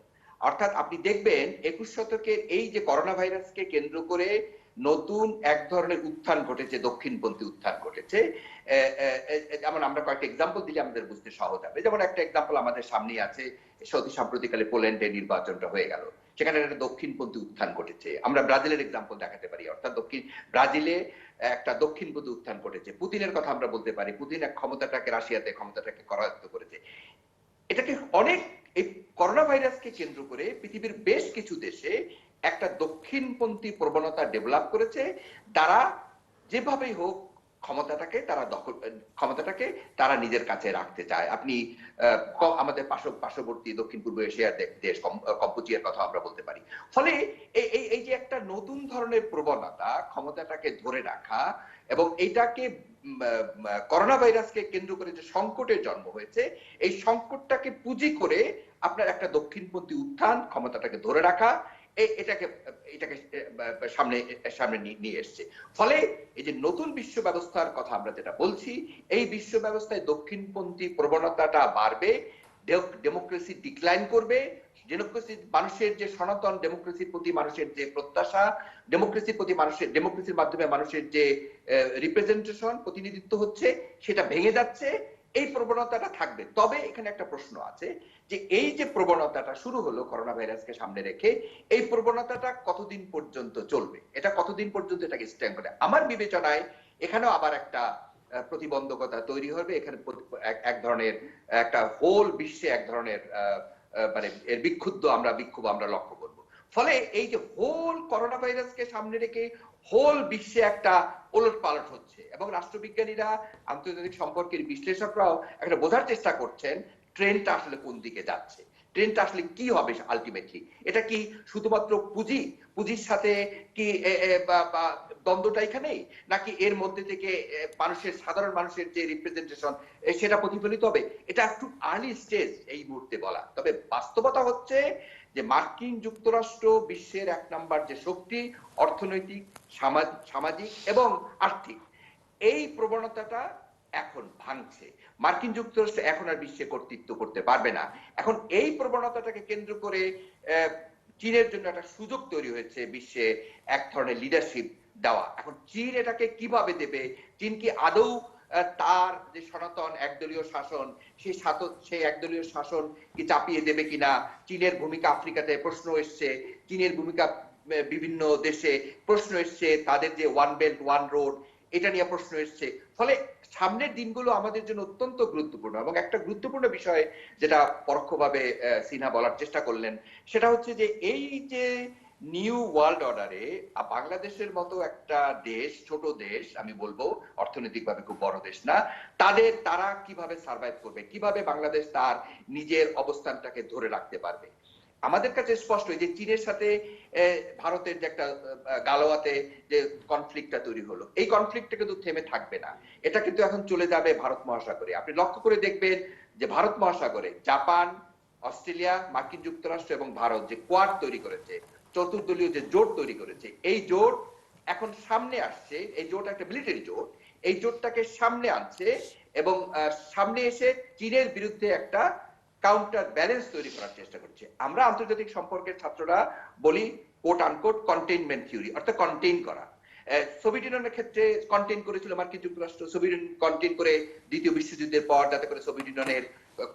অর্থাৎ আপনি দেখবেন 21 শতকের এই যে করোনা ভাইরাসকে কেন্দ্র করে নতুন এক ধরনের উত্থান ঘটেছে, দক্ষিণপন্থী উত্থান ঘটেছে। যেমন আমরা কয়েকটা এক্সাম্পল দিলে আমাদের বুঝতে সহজ হবে। যেমন একটা এক্সাম্পল আমাদের সামনেই আছে, অতি সাম্প্রতিককালে পোল্যান্ডে নির্বাচনটা হয়ে গেল, সেখানে একটা দক্ষিণপন্থী উত্থান ঘটেছে। আমরা ব্রাজিলের এক্সাম্পল দেখাতে পারি, অর্থাৎ ব্রাজিলে একটা দক্ষিণপন্থী উত্থান ঘটেছে। পুতিনের কথা আমরা বলতে পারি, পুতিন এক ক্ষমতাটাকে, রাশিয়াতে ক্ষমতাটাকে করায়ত্ত করেছে। এটাকে অনেক, এই করোনা ভাইরাসকে কেন্দ্র করে পৃথিবীর বেশ কিছু দেশে একটা দক্ষিণপন্থী প্রবণতা ডেভেলপ করেছে। তারা যেভাবেই হোক ক্ষমতাটাকে তারা নিজের কাছে রাখতে চায়। আপনি আমাদের পার্শ্ববর্তী দক্ষিণ পূর্ব এশিয়ার দেশ কম্বোডিয়ার কথা আমরা বলতে পারি। ফলে এই যে একটা নতুন ধরনের প্রবণতা, ক্ষমতাটাকে ধরে রাখা, এবং এইটাকে করোনা ভাইরাসকে কেন্দ্র করে যে সংকটের জন্ম হয়েছে, এই সংকটটাকে পুঁজি করে আপনার একটা দক্ষিণপন্থী উত্থান, ক্ষমতাটাকে ধরে রাখা, এটাকে সামনে নিয়ে এসছে। ফলে এই যে নতুন বিশ্ব ব্যবস্থার কথা আমরা যেটা বলছি, এই বিশ্ব ব্যবস্থায় দক্ষিণপন্থী প্রবণতাটা বাড়বে, ডেমোক্রেসি ডিক্লাইন করবে, মানুষের যে সনাতন ডেমোক্রেসির প্রতি মানুষের যে প্রত্যাশা, ডেমোক্রেসির মাধ্যমে মানুষের যে রিপ্রেজেন্টেশন, প্রতিনিধিত্ব হচ্ছে, সেটা ভেঙে যাচ্ছে। এই প্রবণতাটা থাকবে। তবে এখানে একটা প্রশ্ন আছে যে এই যে প্রবণতাটা শুরু হলো করোনা ভাইরাসকে সামনে রেখে, এই প্রবণতাটা কতদিন পর্যন্ত চলবে, এটা কতদিন পর্যন্ত এটাকে স্ট্যান্ড করে। আমার বিবেচনায় এখানেও আবার একটা প্রতিবন্ধকতা তৈরি হবে। এখানে এক ধরনের একটা হোল বিশ্বে এক ধরনের মানে এর বিক্ষোভ আমরা লক্ষ্য করব। ফলে এই যে হোল করোনা ভাইরাসকে সামনে রেখে হোল বিশ্বে একটা ওলটপালট হচ্ছে, এবং রাষ্ট্রবিজ্ঞানীরা, আন্তর্জাতিক সম্পর্কের বিশ্লেষকরাও একটা বোঝার চেষ্টা করছেন ট্রেনটা আসলে কোন দিকে যাচ্ছে, ট্রেনটা আসলে কি হবে আলটিমেটলি। এটা কি শুধুমাত্র পুঁজির সাথে কি দ্বন্দ্বটা এখানেই, নাকি এর মধ্যে থেকে সাধারণ মানুষের যে রিপ্রেজেন্টেশন সেটা প্রতিফলিত হবে? এটা একটু আর্লি স্টেজ এই মুহূর্তে বলা। তবে বাস্তবতা হচ্ছে যে মার্কিন যুক্তরাষ্ট্র বিশ্বের 1 নাম্বার যে শক্তি, অর্থনৈতিক, সামাজিক এবং আর্থিক, এই প্রবণতাটা এখন ভাঙছে। মার্কিন যুক্তরাষ্ট্র এখন আর বিশ্বে কর্তৃত্ব করতে পারবে না। এখন এই প্রবণতাটাকে কেন্দ্র করে চীনের জন্য একটা সুযোগ তৈরি হয়েছে বিশ্বে এক ধরনের লিডারশিপ দেওয়া। এখন চীন এটাকে কিভাবে দেবে? চীন কি আদৌ তার যে সনাতন একদলীয় শাসন, সেই একদলীয় শাসন কি চাপিয়ে দেবে কিনা? চীনের ভূমিকা আফ্রিকাতে প্রশ্ন এসছে, চীনের ভূমিকা বিভিন্ন দেশে প্রশ্ন এসছে, তাদের যে ওয়ান বেল্ট ওয়ান রোড, এটা নিয়ে প্রশ্ন এসছে। ফলে সামনের দিনগুলো আমাদের জন্য অত্যন্ত গুরুত্বপূর্ণ। এবং একটা গুরুত্বপূর্ণ বিষয় যেটা পরোক্ষভাবে সিনহা বলার চেষ্টা করলেন, সেটা হচ্ছে যে এই যে নিউ ওয়ার্ল্ড অর্ডারে বাংলাদেশের মতো একটা দেশ, ছোট দেশ, আমি বলবো অর্থনৈতিকভাবে খুব বড় দেশ না, তারা কিভাবে সার্ভাইভ করবে, কিভাবে বাংলাদেশ তার নিজের অবস্থানটাকে ধরে রাখতে পারবে। আমাদের কাছে স্পষ্ট যে চীনের সাথে ভারতের যে একটা গালোয়াতে যে কনফ্লিক্টটা তৈরি হলো, এই কনফ্লিক্টটা কিন্তু থেমে থাকবে না। এটা কিন্তু এখন চলে যাবে ভারত মহাসাগরে। আপনি লক্ষ্য করে দেখবেন যে ভারত মহাসাগরে জাপান, অস্ট্রেলিয়া, মার্কিন যুক্তরাষ্ট্র এবং ভারত যে কোয়াড তৈরি করেছে, চতুর্দলীয় যে জোট তৈরি করেছে, এই জোট এখন সামনে আসছে। এই জোট একটা মিলিটারি জোট, এই জোটটাকে সামনে আনছে এবং সামনে এসে চীনের বিরুদ্ধে একটা কাউন্টার ব্যালেন্স তৈরি করার চেষ্টা করছে। আমরা আন্তর্জাতিক সম্পর্কের ছাত্ররা বলি কোট আনকোট কন্টেইনমেন্ট থিওরি, অর্থাৎ কন্টেইন করা। সোভিয়েত ইউনিয়নের ক্ষেত্রে কন্টেইন করেছিল মার্কিন যুক্তরাষ্ট্র। সোভিয়েত ইউনিয়ন কন্টেইন করে দ্বিতীয় বিশ্বযুদ্ধের পর, যাতে করে সোভিয়েত ইউনিয়নের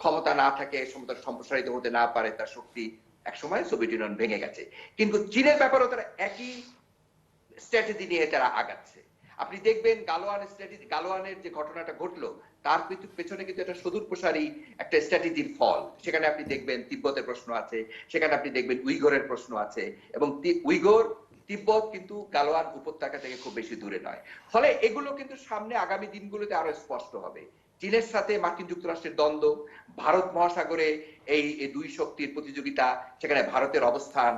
ক্ষমতা না থাকে, ক্ষমতা সম্প্রসারিত হতে না পারে তার শক্তি, একসময় সোভিয়েত ইউনিয়ন ভেঙে গেছে। কিন্তু চীনের ব্যাপারেও তারা একই স্ট্র্যাটেজি নিয়ে তারা আগাচ্ছে। আপনি দেখবেন গালোয়ানের যে ঘটনাটা ঘটলো, তার পেছনে কিন্তু একটা সুদূর প্রসারী একটা স্ট্র্যাটেজির ফল। সেখানে আপনি দেখবেন তিব্বতের প্রশ্ন আছে, সেখানে আপনি দেখবেন উইগরের প্রশ্ন আছে, এবং তিব্বত কিন্তু গালোয়ান উপত্যকা থেকে খুব বেশি দূরে নয়। ফলে এগুলো কিন্তু সামনে আগামী দিনগুলোতে আরো স্পষ্ট হবে। চীনের সাথে মার্কিন যুক্তরাষ্ট্রের দ্বন্দ্ব, ভারত মহাসাগরে এই দুই শক্তির প্রতিযোগিতা, সেখানে ভারতের অবস্থান,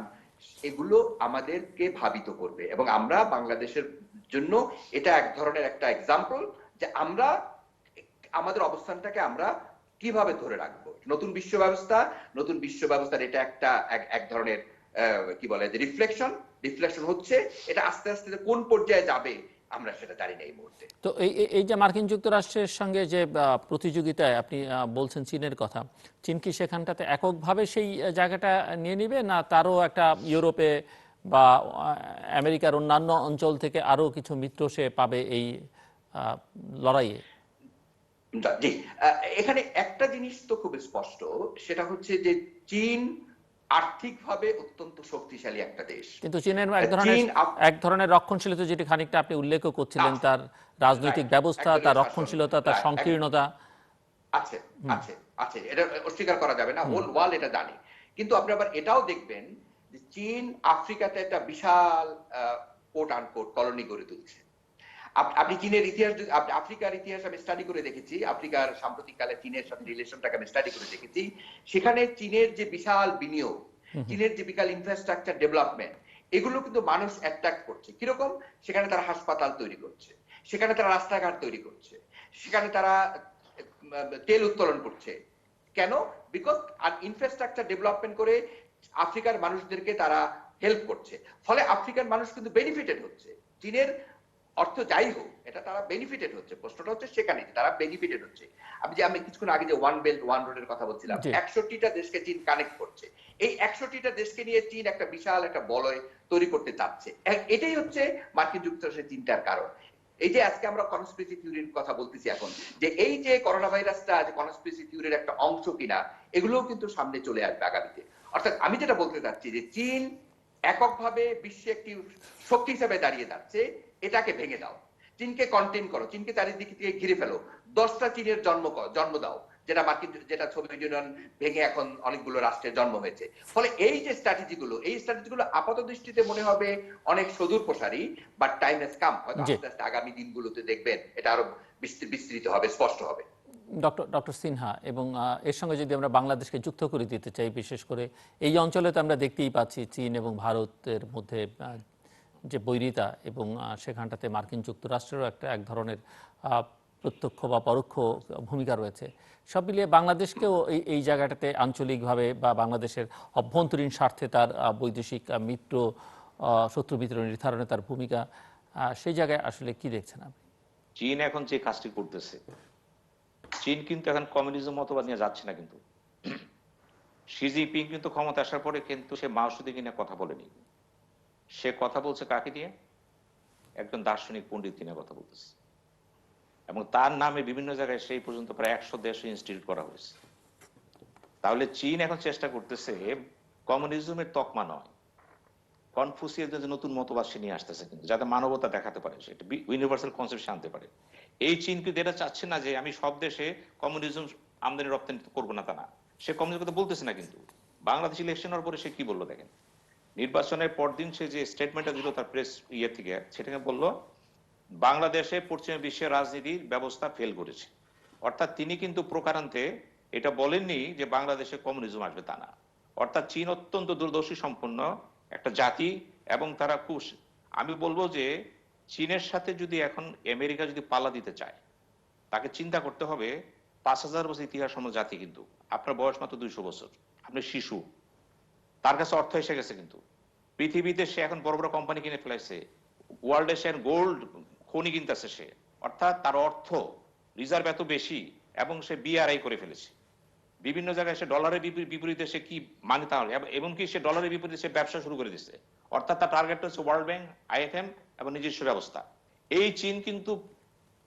এগুলো আমাদেরকে ভাবিত করবে। এবং আমরা বাংলাদেশের জন্য এটা এক ধরনের একটা এক্সাম্পল যে আমরা আমাদের অবস্থানটাকে আমরা কিভাবে ধরে রাখবো। নতুন বিশ্ব ব্যবস্থার এটা একটা এক ধরনের কি বলে যে রিফ্লেকশন হচ্ছে। এটা আস্তে আস্তে কোন পর্যায়ে যাবে আমরা সেটা জানি না এই মুহূর্তে। তো এই যে মার্কিন যুক্তরাষ্ট্রের সঙ্গে যে প্রতিযোগিতায় আপনি বলছেন চীনের কথা, চীন কি সেখানটাতে এককভাবে সেই জায়গাটা নিয়ে নিবে, না তারও একটা ইউরোপে বা আমেরিকার অন্যান্য অঞ্চল থেকে আরো কিছু মিত্র সে পাবে এই লড়াইয়ে? জি, এখানে একটা জিনিস তো খুব স্পষ্ট, সেটা হচ্ছে যে চীন আর্থিকভাবে অত্যন্ত শক্তিশালী একটা দেশ। কিন্তু চীনের এক ধরনের রক্ষণশীলতা, যেটি খানিকটা আপনি উল্লেখ করছিলেন, তার রাজনৈতিক ব্যবস্থা, তার রক্ষণশীলতা, তার সংকীর্ণতা আছে আছে আছে, এটা অস্বীকার করা যাবে না, হোল ওয়ার্ল্ড এটা জানে। কিন্তু আপনি আবার এটাও দেখবেন যে চীন আফ্রিকাতে একটা বিশাল কোট আনকোট কলোনি গড়ে তুলছে। আপনি চীনের ইতিহাস, আফ্রিকার ইতিহাস আমি স্টাডি করে দেখেছি, আফ্রিকার সাম্প্রতিককালে চীনের সাথে রিলেশনটাকে আমি স্টাডি করে দেখেছি। সেখানে চীনের যে বিশাল বিনিয়োগ, চীনের যে বিশাল ইনফ্রাস্ট্রাকচার ডেভেলপমেন্ট, এগুলো কিন্তু মানুষ অ্যাট্রাক্ট করছে। কিরকম? সেখানে তারা হাসপাতাল তৈরি করছে, সেখানে তারা রাস্তাঘাট তৈরি করছে, সেখানে তারা তেল উত্তোলন করছে। কেন? বিকজ ইনফ্রাস্ট্রাকচার ডেভেলপমেন্ট করে আফ্রিকার মানুষদেরকে তারা হেল্প করছে। ফলে আফ্রিকার মানুষ কিন্তু বেনিফিটেড হচ্ছে। চীনের অর্থ যাই হোক, এটা তারা বেনিফিটেড হচ্ছে। প্রশ্নটা হচ্ছে সেখানে তারা বেনিফিটেড হচ্ছে। আমি কিছুক্ষণ আগে যে ওয়ান বেল্ট ওয়ান রোডের কথা বলছিলাম, 61টা দেশকে চীন কানেক্ট করছে। এই 61টা দেশকে নিয়ে চীন একটা বিশাল একটা বলয় তৈরি করতে চাচ্ছে। এটাই হচ্ছে মার্কিন যুক্তরাষ্ট্রের চিন্তার কারণ। এই যে আজকে আমরা কনস্পিরেসি থিওরির কথা বলতেছি এখন, যে এই যে করোনা ভাইরাসটা যে কনস্পিরেসি থিওরির একটা অংশ কিনা, এগুলোও কিন্তু সামনে চলে আসবে আগামীতে। অর্থাৎ আমি যেটা বলতে চাচ্ছি যে চীন এককভাবে বিশ্বে একটি শক্তি হিসেবে দাঁড়িয়ে যাচ্ছে, এটাকে ভেঙে দাও, চীনকে কন্টেইন করো, চীনকে চারিদিক থেকে ঘিরে ফেলো, 10টা চীনের জন্ম দাও, যেটা সোভিয়েত ইউনিয়ন ভেঙে এখন অনেকগুলো রাষ্ট্রের জন্ম হয়েছে। ফলে এই যে স্ট্র্যাটেজিগুলো আপাত দৃষ্টিতে মনে হবে অনেক সুদূর প্রসারী, বাট টাইম হ্যাজ কাম। হয়তো আস্তে আস্তে আগামী দিনগুলোতে দেখবেন এটা আরো বিস্তৃত হবে, স্পষ্ট হবে। ডক্টর সিনহা, এবং এর সঙ্গে যদি আমরা বাংলাদেশকে যুক্ত করে দিতে চাই, বিশেষ করে এই অঞ্চলে তো আমরা দেখতেই পাচ্ছি চীন এবং ভারতের মধ্যে যে বৈরিতা, এবং সেখানটাতে মার্কিন যুক্তরাষ্ট্রেরও এক ধরনের প্রত্যক্ষ বা পরোক্ষ ভূমিকা রয়েছে। সব মিলিয়ে বাংলাদেশকেও এই জায়গাটাতে আঞ্চলিকভাবে বা বাংলাদেশের অভ্যন্তরীণ স্বার্থে তার বৈদেশিক শত্রু মিত্র নির্ধারণে তার ভূমিকা, সেই জায়গায় আসলে কি দেখছেন আপনি? চীন এখন যে কাজটি করতেছে, চীন কিন্তু এখন কমিউনিজম মতবাদ নিয়ে যাচ্ছে না। কিন্তু শি জিনপিং কিন্তু ক্ষমতা আসার পরে কিন্তু সে মাওসেতুং নিয়ে কথা বলেনি। সে কথা বলছে কাকে দিয়ে? একজন দার্শনিক পণ্ডিত নিয়ে কথা বলতেছে, এবং তার নামে বিভিন্ন জায়গায় সেই পর্যন্ত প্রায় 100 দেশে ইনস্টিটিউট করা হয়েছে। তাহলে চীন এখন চেষ্টা করতেছে কমিউনিজমের তকমা নয়, কনফুসিয়াসের যে নতুন মতবাদ সে নিয়ে আসতেছে, কিন্তু যাতে মানবতা দেখাতে পারে, সেটা ইউনিভার্সাল কনসেপ্ট আনতে পারে। এই চীন কিন্তু এটা চাচ্ছে না যে আমি সব দেশে কমিউনিজম আমদানি রপ্তানি করবো না, তা না। সে কমিউনিজম কথা বলতেছে না। কিন্তু বাংলাদেশ ইলেকশনের পরে সে কি বললো দেখেন, নির্বাচনের পরদিন সে যে স্টেটমেন্টটা দিল তার প্রেস থেকে, সেটাকে বললো বাংলাদেশে পশ্চিমা বিশ্বের রাজনীতির ব্যবস্থা ফেল করেছে। অর্থাৎ তিনি কিন্তু প্রকারান্তে এটা বলেননি যে বাংলাদেশে কমিউনিজম আসবে, তা না। অর্থাৎ চীন অত্যন্ত দূরদর্শী সম্পন্ন একটা জাতি, এবং তারা আমি বলবো যে চীনের সাথে যদি এখন আমেরিকা যদি পাল্লা দিতে চায়, তাকে চিন্তা করতে হবে 5000 বছর ইতিহাস সম্পন্ন জাতি। কিন্তু আপনার বয়স মাত্র 200 বছর, আপনি শিশু, তার কাছে অর্থ এসে গেছে। কিন্তু পৃথিবীতে সে এখন বড় বড় কোম্পানি কিনে ফেলাইছে, ওয়ার্ল্ডে সে গোল্ড খনি কিনতেছে সে। অর্থাৎ তার অর্থ রিজার্ভ এত বেশি, এবং সে বিআরআই করে ফেলেছে বিভিন্ন জায়গায়। সে ডলারের বিপরীতে সে কি মানে তা, এমনকি সে ডলারের বিপরীতে সে ব্যবসা শুরু করে দিচ্ছে। অর্থাৎ তার টার্গেটটা হচ্ছে ওয়ার্ল্ড ব্যাংক, IFM এবং নিজস্ব ব্যবস্থা। এই চীন কিন্তু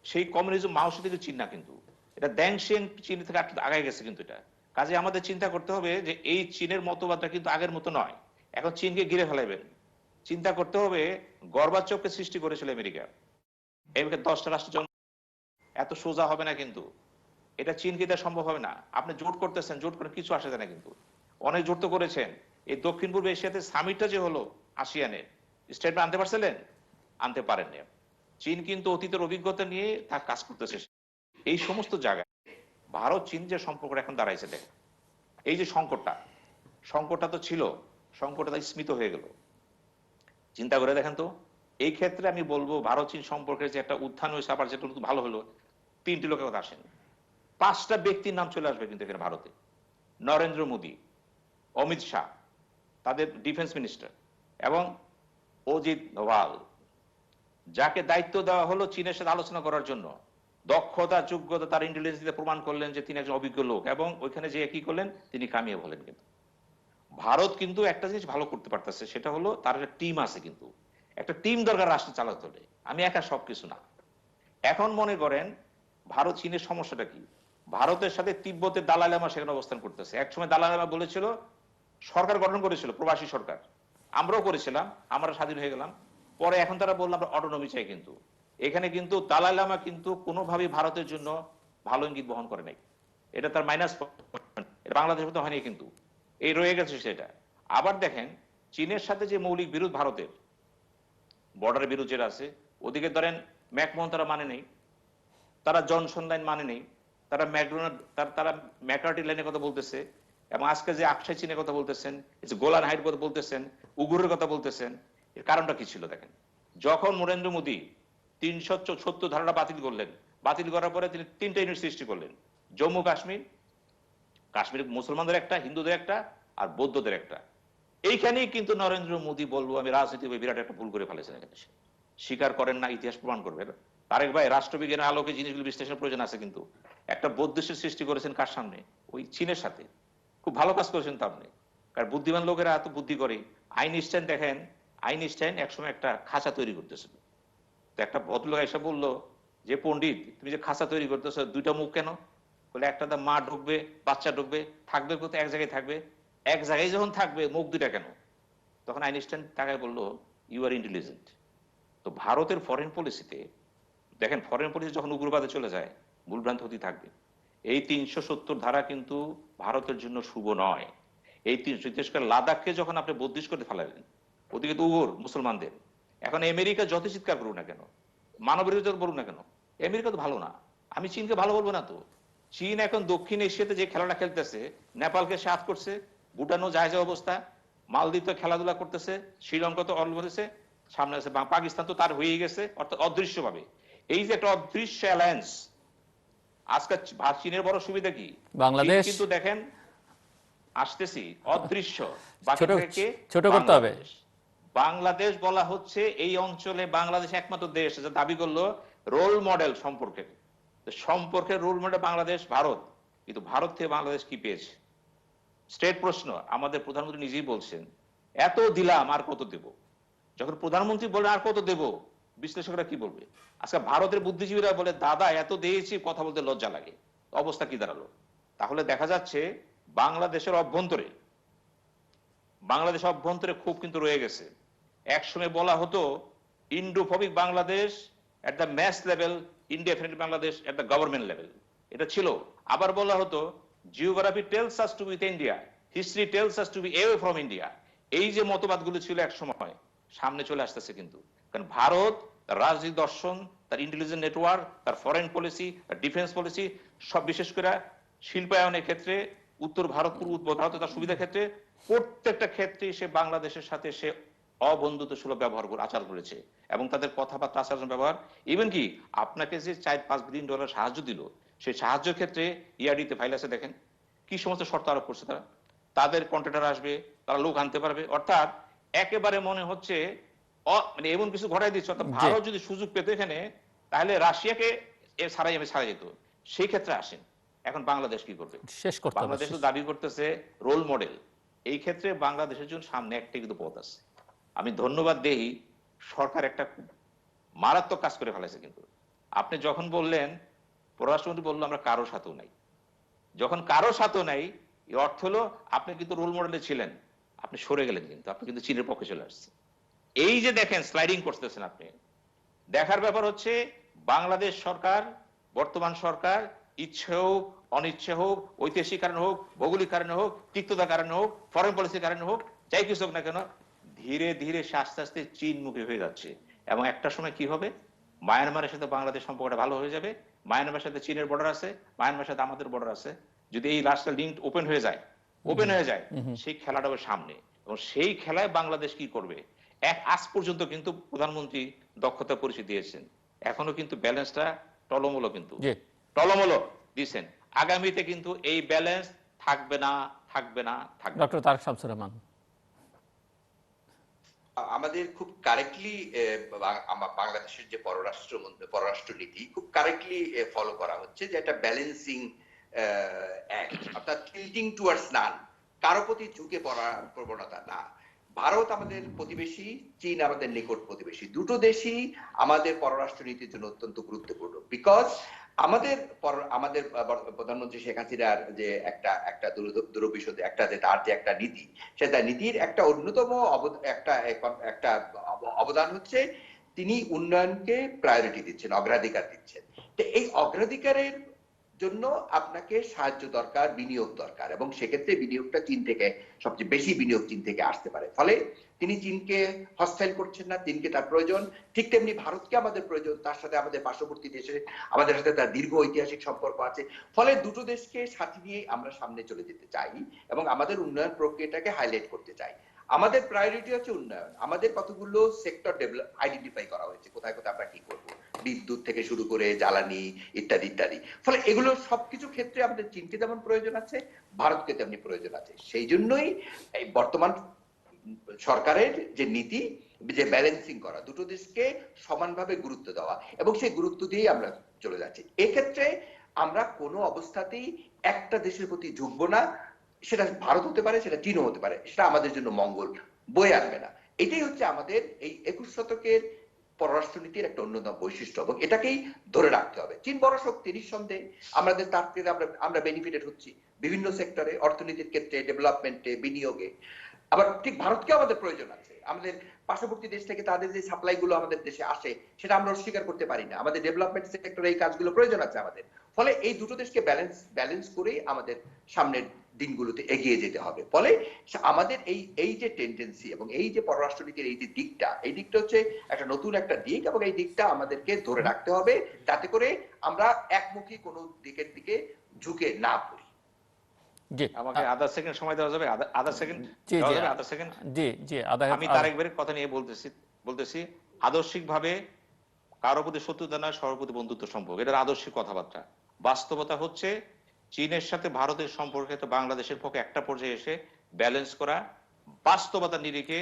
সেই কমিউনিজম মাওসে থেকে চীন না, কিন্তু এটা দ্যাং শিয়াং চীন থেকে আগায় গেছে কিন্তু এটা। কাজে আমাদের চিন্তা করতে হবে যে এই চীনের মতবাদটা কিন্তু আগের মতো নয়। এখন চীনকে ঘিরে ফেলাইবেন, চিন্তা করতে হবে গর্বাচককে সৃষ্টি করেছিল আমেরিকা, 10টা রাষ্ট্র, এত সোজা হবে না কিন্তু। এটা চীনকে দেওয়া সম্ভব হবে না। আপনি জোট করতেছেন, জোট করে কিছু আসে যায় না কিন্তু। অনেক জোট তো করেছেন। এই দক্ষিণ পূর্ব এশিয়াতে সামিটটা যে হলো আসিয়ানের, স্টেটমেন্ট আনতে পারছিলেন? আনতে পারেননি। চীন কিন্তু অতীতের অভিজ্ঞতা নিয়ে তার কাজ করতেছে। এই সমস্ত জায়গায় ভারত চীন যে সম্পর্কটা এখন দাঁড়াইছে, দেখেন এই যে সংকটটা তো ছিল, সংকটটা স্মিত হয়ে গেল। চিন্তা করে দেখেন তো, এই ক্ষেত্রে আমি বলবো ভারত চীন সম্পর্কের যে একটা উত্থান হয়েছে, আবার যেটা ভালো হলো, 3টি লোকের কথা আসেন, 5টা ব্যক্তির নাম চলে আসবে কিন্তু এখানে ভারতে। নরেন্দ্র মোদী, অমিত শাহ, তাদের ডিফেন্স মিনিস্টার, এবং অজিত দোভাল, যাকে দায়িত্ব দেওয়া হলো চীনের সাথে আলোচনা করার জন্য। দক্ষতা, যোগ্যতা, তার ইন্টেলিজেন্স দিয়ে প্রমাণ করলেন যে তিনি একজন অভিজ্ঞ লোক, এবং ওইখানে যে কি করলেন, তিনি কামিয়ে বলেন। কিন্তু ভারত কিন্তু একটা জিনিস ভালো করতে পারতেছে, সেটা হলো তার একটা টিম আছে। কিন্তু একটা টিম দরকার রাষ্ট্র চালাতে হলে, আমি একা সবকিছু না। এখন মনে করেন ভারত চীনের সমস্যাটা কি, ভারতের সাথে তিব্বতের দালাই লামা সেখানে অবস্থান করতেছে। একসময় দালাই লামা বলেছিল, সরকার গঠন করেছিল, প্রবাসী সরকার, আমরাও করেছিলাম, আমরা স্বাধীন হয়ে গেলাম। পরে এখন তারা বললাম আমরা অটোনমি চাই। কিন্তু এখানে কিন্তু দালাই লামা কিন্তু কোনোভাবেই ভারতের জন্য ভালো ইঙ্গিত বহন করে নাই। এটা তার মাইনাস পয়েন্ট। এটা বাংলাদেশের মতো হয়নি, কিন্তু এই রয়ে গেছে সেটা। আবার দেখেন চীনের সাথে যে মৌলিক বিরোধ ভারতের, বর্ডারের বিরোধ যেটা আছে, ওদিকে ধরেন ম্যাকমোহন তারা মানে নেই, তারা জনসন লাইন মানে নেই, তারা ম্যাকডোনাল্ড, তারা ম্যাকার্টি লাইনের কথা বলতেছে, এবং আজকে যে আকসাই চীনের কথা বলতেছেন, গোলান হাইট কথা বলতেছেন, উগুরের কথা বলতেছেন। এর কারণটা কি ছিল দেখেন, যখন নরেন্দ্র মোদী 370 ধারাটা বাতিল করলেন, বাতিল করার পরে তিনি 3টা ইউনিট সৃষ্টি করলেন, জম্মু কাশ্মীর, কাশ্মীর মুসলমানদের একটা, হিন্দুদের একটা, আর বৌদ্ধদের একটা। এইখানেই কিন্তু নরেন্দ্র মোদী, বলবো আমি, রাজনীতি বিরাট একটা ভুল করে ফেলেছেন। এখানে স্বীকার করেন না, ইতিহাস প্রমাণ করবে। তারেক ভাই, রাষ্ট্রবিজ্ঞানের আলোকে জিনিসগুলো বিশ্লেষণের প্রয়োজন আছে। কিন্তু একটা বৌদ্ধের সৃষ্টি করেছেন কার সামনে? ওই চীনের সাথে। খুব ভালো কাজ করেছেন তো আপনি, কারণ বুদ্ধিমান লোকেরা এত বুদ্ধি করে। আইনস্টাইন দেখেন, আইনস্টাইন একসময় একটা খাঁচা তৈরি করতেছিল, তো একটা ভদ্রলোক এসে বললো যে পণ্ডিত, তুমি যে খাঁচা তৈরি করতেছো, 2টা মুখ কেন? বলে একটা দা মা ঢুকবে, বাচ্চা ঢুকবে, থাকবে কোথায়? এক জায়গায় থাকবে। এক জায়গায় যখন থাকবে, মুখ 2টা কেন? তখন আইনস্টাইন তাকায় বললো, ইউ আর ইন্টেলিজেন্ট। তো ভারতের ফরেন পলিসিতে দেখেন, ফরেন পলিসি যখন উগ্রবাদে চলে যায়, ভুলভ্রান্ত হতে থাকবে। এই 370 ধারা কিন্তু ভারতের জন্য শুভ নয়। এই 300, বিশেষ করে লাদাখকে যখন আপনি বদ্ধিশ করে ফেলালেন, ওদিকে তো উগ্র মুসলমানদের। এখন আমেরিকা যত চিৎকার করুক না কেন, মানববিরোধী বলুক না কেন, আমেরিকা তো ভালো না। আমি চীনকে ভালো বলবো না তো। চীন এখন দক্ষিণ এশিয়াতে যে খেলাটা খেলতেছে, নেপালকে সাথ করছে, ভুটানও যায় অবস্থা, মালদ্বীপ খেলাধুলা করতেছে, শ্রীলঙ্কা তো অল বলেছে, সামনে আছে পাকিস্তান, তো তার হয়ে গেছে, অর্থাৎ অদৃশ্য ভাবে। এই যে একটা অদৃশ্য অ্যালায়েন্স, আজকে চীনের বড় সুবিধা কি, বাংলাদেশ কিন্তু দেখেন আসতেছি অদৃশ্য, ছোট করতে হবে। বাংলাদেশ বলা হচ্ছে এই অঞ্চলে বাংলাদেশ একমাত্র দেশ যা দাবি করলো রোল মডেল সম্পর্কের, সম্পর্কের রোল মডেল বাংলাদেশ ভারত। কিন্তু ভারত থেকে বাংলাদেশ কি পেয়েছে? স্ট্রেট প্রশ্ন। আমাদের প্রধানমন্ত্রী নিজেই বলছেন, এত দিলাম আর কত দেব। যখন প্রধানমন্ত্রী বলে আর কত দেব, বিশ্লেষকরা কি বলবে? আজকে ভারতের বুদ্ধিজীবীরা বলে, দাদা এত দিয়েছি, কথা বলতে লজ্জা লাগে। অবস্থা কি দাঁড়ালো? তাহলে দেখা যাচ্ছে বাংলাদেশের অভ্যন্তরে খুব কিন্তু রয়ে গেছে। একসময় বলা হতো Indophobic Bangladesh at the mass level, indefinite Bangladesh at the government level, এটা ছিল। আবার বলা হতো geography tells us to be with India, history tells us to be away from India. এই যে মতবাদগুলো ছিল এক সময়, সামনে চলে আসতেছে কিন্তু। কারণ ভারত তার রাজনীতি দর্শন, তার ইন্টেলিজেন্স নেটওয়ার্ক, তার ফরেন পলিসি, তার ডিফেন্স পলিসি, সব বিশেষ করে শিল্পায়নের ক্ষেত্রে, উত্তর ভারত পূর্ব ভারতে তার সুবিধার ক্ষেত্রে, প্রত্যেকটা ক্ষেত্রে সে বাংলাদেশের সাথে সে অবন্ধুত্ব সুলভ ব্যবহার করে আচার করেছে। এবং তাদের কথাবার্তা, আচরণ, ব্যবহার, ইভেন কি আপনাকে যে $4-5 বিলিয়ন সাহায্য দিল, সেই সাহায্যের ক্ষেত্রে ইয়াডিতে ফাইল আছে, দেখেন কি সমস্ত শর্ত আরোপ করছে তারা। তাদের কন্ট্রাক্টর আসবে, তারা লোক আনতে পারবে, অর্থাৎ একেবারে মনে হচ্ছে মানে এমন কিছু ঘটাই দিচ্ছে। অর্থাৎ ভারত যদি সুযোগ পেত এখানে, তাহলে রাশিয়াকে ছাড়াই যেত। সেই ক্ষেত্রে আসেন এখন বাংলাদেশ কি করবে? বাংলাদেশ তো দাবি করতেছে রোল মডেল। এই ক্ষেত্রে বাংলাদেশের জন্য সামনে একটা কিন্তু পথ আছে। আমি ধন্যবাদ দেই সরকার একটা মারাত্মক কাজ করে ফেলেছে। কিন্তু আপনি যখন বললেন, পররাষ্ট্রমন্ত্রী বললো আমরা কারো সাথেও নাই, যখন কারো সাথেও নাই এর অর্থ হলো আপনি কিন্তু রোল মডেলে ছিলেন, আপনি সরে গেলেন, কিন্তু আপনি কিন্তু চীনের পক্ষে চলে আসছেন। এই যে দেখেন স্লাইডিং করতেছেন আপনি, দেখার ব্যাপার হচ্ছে বাংলাদেশ সরকার, বর্তমান সরকার, ইচ্ছে হোক অনিচ্ছে হোক, ঐতিহাসিক কারণে হোক, ভৌগোলিক কারণে হোক, তিক্ততার কারণে হোক, ফরেন পলিসির কারণে হোক, যাই কিছু হোক না কেন, ধীরে ধীরে আস্তে আস্তে চীনমুখী হয়ে যাচ্ছে। এবং একটা সময় কি হবে, মায়ানমারের সাথে বাংলাদেশ সম্পর্কটা ভালো হয়ে যাবে, মায়ানমারের সাথে চীনের বর্ডার আছে, মায়ানমারের সাথে আমাদের বর্ডার আছে, যদি এই লাস্টটা লিঙ্ক ওপেন হয়ে যায় সেই খেলাটা হবে সামনে। এবং সেই খেলায় বাংলাদেশ কি করবে, আজ পর্যন্ত কিন্তু প্রধানমন্ত্রী দক্ষতা পরিচয় দিয়েছেন, এখনো কিন্তু ব্যালেন্সটা টলমলো, কিন্তু টলমলো দিয়েছেন। আগামীতে কিন্তু এই ব্যালেন্স থাকবে না, থাকবে না, থাকবে। ডক্টর তারেক শামসুর রহমান, আমাদের খুব কারেক্টলি বাংলাদেশের যে পররাষ্ট্র নীতি খুব কারেক্টলি ফলো করা হচ্ছে, যে একটা ব্যালেন্সিং অ্যাক্ট, অর্থাৎ টিল্টিং টুয়ার্ডস নান, কারো প্রতি ঝুঁকে পড়ার প্রবণতা না। ভারত আমাদের প্রতিবেশী, চীন আমাদের নিকট প্রতিবেশী, দুটো দেশই আমাদের পররাষ্ট্র নীতির জন্য অত্যন্ত গুরুত্বপূর্ণ। বিকজ আমাদের প্রধানমন্ত্রী শেখ হাসিনার যে একটা দূরভিসন্ধি, তার যে একটা নীতি, সেটা নীতির একটা অন্যতম একটা অবদান হচ্ছে তিনি উন্নয়নকে প্রায়োরিটি দিচ্ছেন, অগ্রাধিকার দিচ্ছেন। তো এই অগ্রাধিকারের জন্য আপনাকে সাহায্য দরকার, বিনিয়োগ দরকার, এবং সেক্ষেত্রে বিনিয়োগটা চীন থেকে, সবচেয়ে বেশি বিনিয়োগ চীন থেকে আসতে পারে। ফলে তিনি চীনকে হস্টাইল করছেন না, চীনকে তার প্রয়োজন, ঠিক তেমনি ভারতকে আমাদের প্রয়োজন, তার সাথে আমাদের পার্শ্ববর্তী দেশে আমাদের সাথে তার দীর্ঘ ঐতিহাসিক সম্পর্ক আছে। ফলে দুটো দেশকে সাথে নিয়ে আমরা সামনে চলে যেতে চাই এবং আমাদের উন্নয়ন প্রক্রিয়াটাকে হাইলাইট করতে চাই। আমাদের প্রায়োরিটি হচ্ছে উন্নয়ন। আমাদের কতগুলো সেক্টর আইডেন্টিফাই করা হয়েছে, কোথায় কোথায় আমরা কি করব, বিদ্যুৎ থেকে শুরু করে জ্বালানি ইত্যাদি ইত্যাদি। ফলে এগুলো সবকিছু ক্ষেত্রে আমাদের চীনকে যেমন প্রয়োজন আছে, ভারতকে তেমনি প্রয়োজন আছে। সেই জন্যই এই বর্তমান সরকারের যে নীতি, যে ব্যালেন্সিং করা, দুটো দেশকে সমানভাবে গুরুত্ব দেওয়া, এবং সেই গুরুত্ব দিয়েই আমরা চলে যাচ্ছি। এক্ষেত্রে আমরা কোনো অবস্থাতেই একটা দেশের প্রতি ঝুঁকবো না, সেটা ভারত হতে পারে, সেটা চীনও হতে পারে, সেটা আমাদের জন্য মঙ্গল বয়ে আনবে না। এটাই হচ্ছে আমাদের এই 21 শতকের পররাষ্ট্রনীতির একটা অন্যতম বৈশিষ্ট্য, এবং এটাকেই ধরে রাখতে হবে। চীন বড় শক্তি নিঃসন্দেহে, আমাদের তার থেকে আমরা বেনিফিটেড হচ্ছি বিভিন্ন সেক্টরে, অর্থনীতির ক্ষেত্রে, ডেভেলপমেন্টে, বিনিয়োগে। আবার ঠিক ভারতকে আমাদের প্রয়োজন আছে, আমাদের পার্শ্ববর্তী দেশ থেকে তাদের যে সাপ্লাই গুলো আমাদের দেশে আসে সেটা আমরা অস্বীকার করতে পারি না, আমাদের ডেভেলপমেন্ট সেক্টরে এই কাজগুলো প্রয়োজন আছে আমাদের। ফলে এই দুটো দেশকে ব্যালেন্স করেই আমাদের সামনের দিনগুলোতে এগিয়ে যেতে হবে। ফলে আমাদের এই যে টেন্ডেন্সি এবং এই যে পররাষ্ট্রনীতির এই যে দিকটা, এই দিকটা হচ্ছে একটা নতুন একটা দিক, এবং এই দিকটা আমাদেরকে ধরে রাখতে হবে যাতে করে আমরা একমুখী কোনো দিকের দিকে ঝুঁকে না পড়ি। আমাকে আধা সেকেন্ড সময় দেওয়া যাবে? আধা সেকেন্ড। আমি তারেক ভাইয়ের কথা নিয়ে বলতেছি আদর্শিকভাবে কারো প্রতি শত্রুতা নয়, সবার প্রতি বন্ধুত্ব সম্পর্ক, এটার আদর্শিক কথাবার্তা। বাস্তবতা হচ্ছে চীনের সাথে ভারতের সম্পর্কে তো বাংলাদেশের পক্ষে একটা পর্যায়ে এসে ব্যালেন্স করা বাস্তবতা নিরিখে।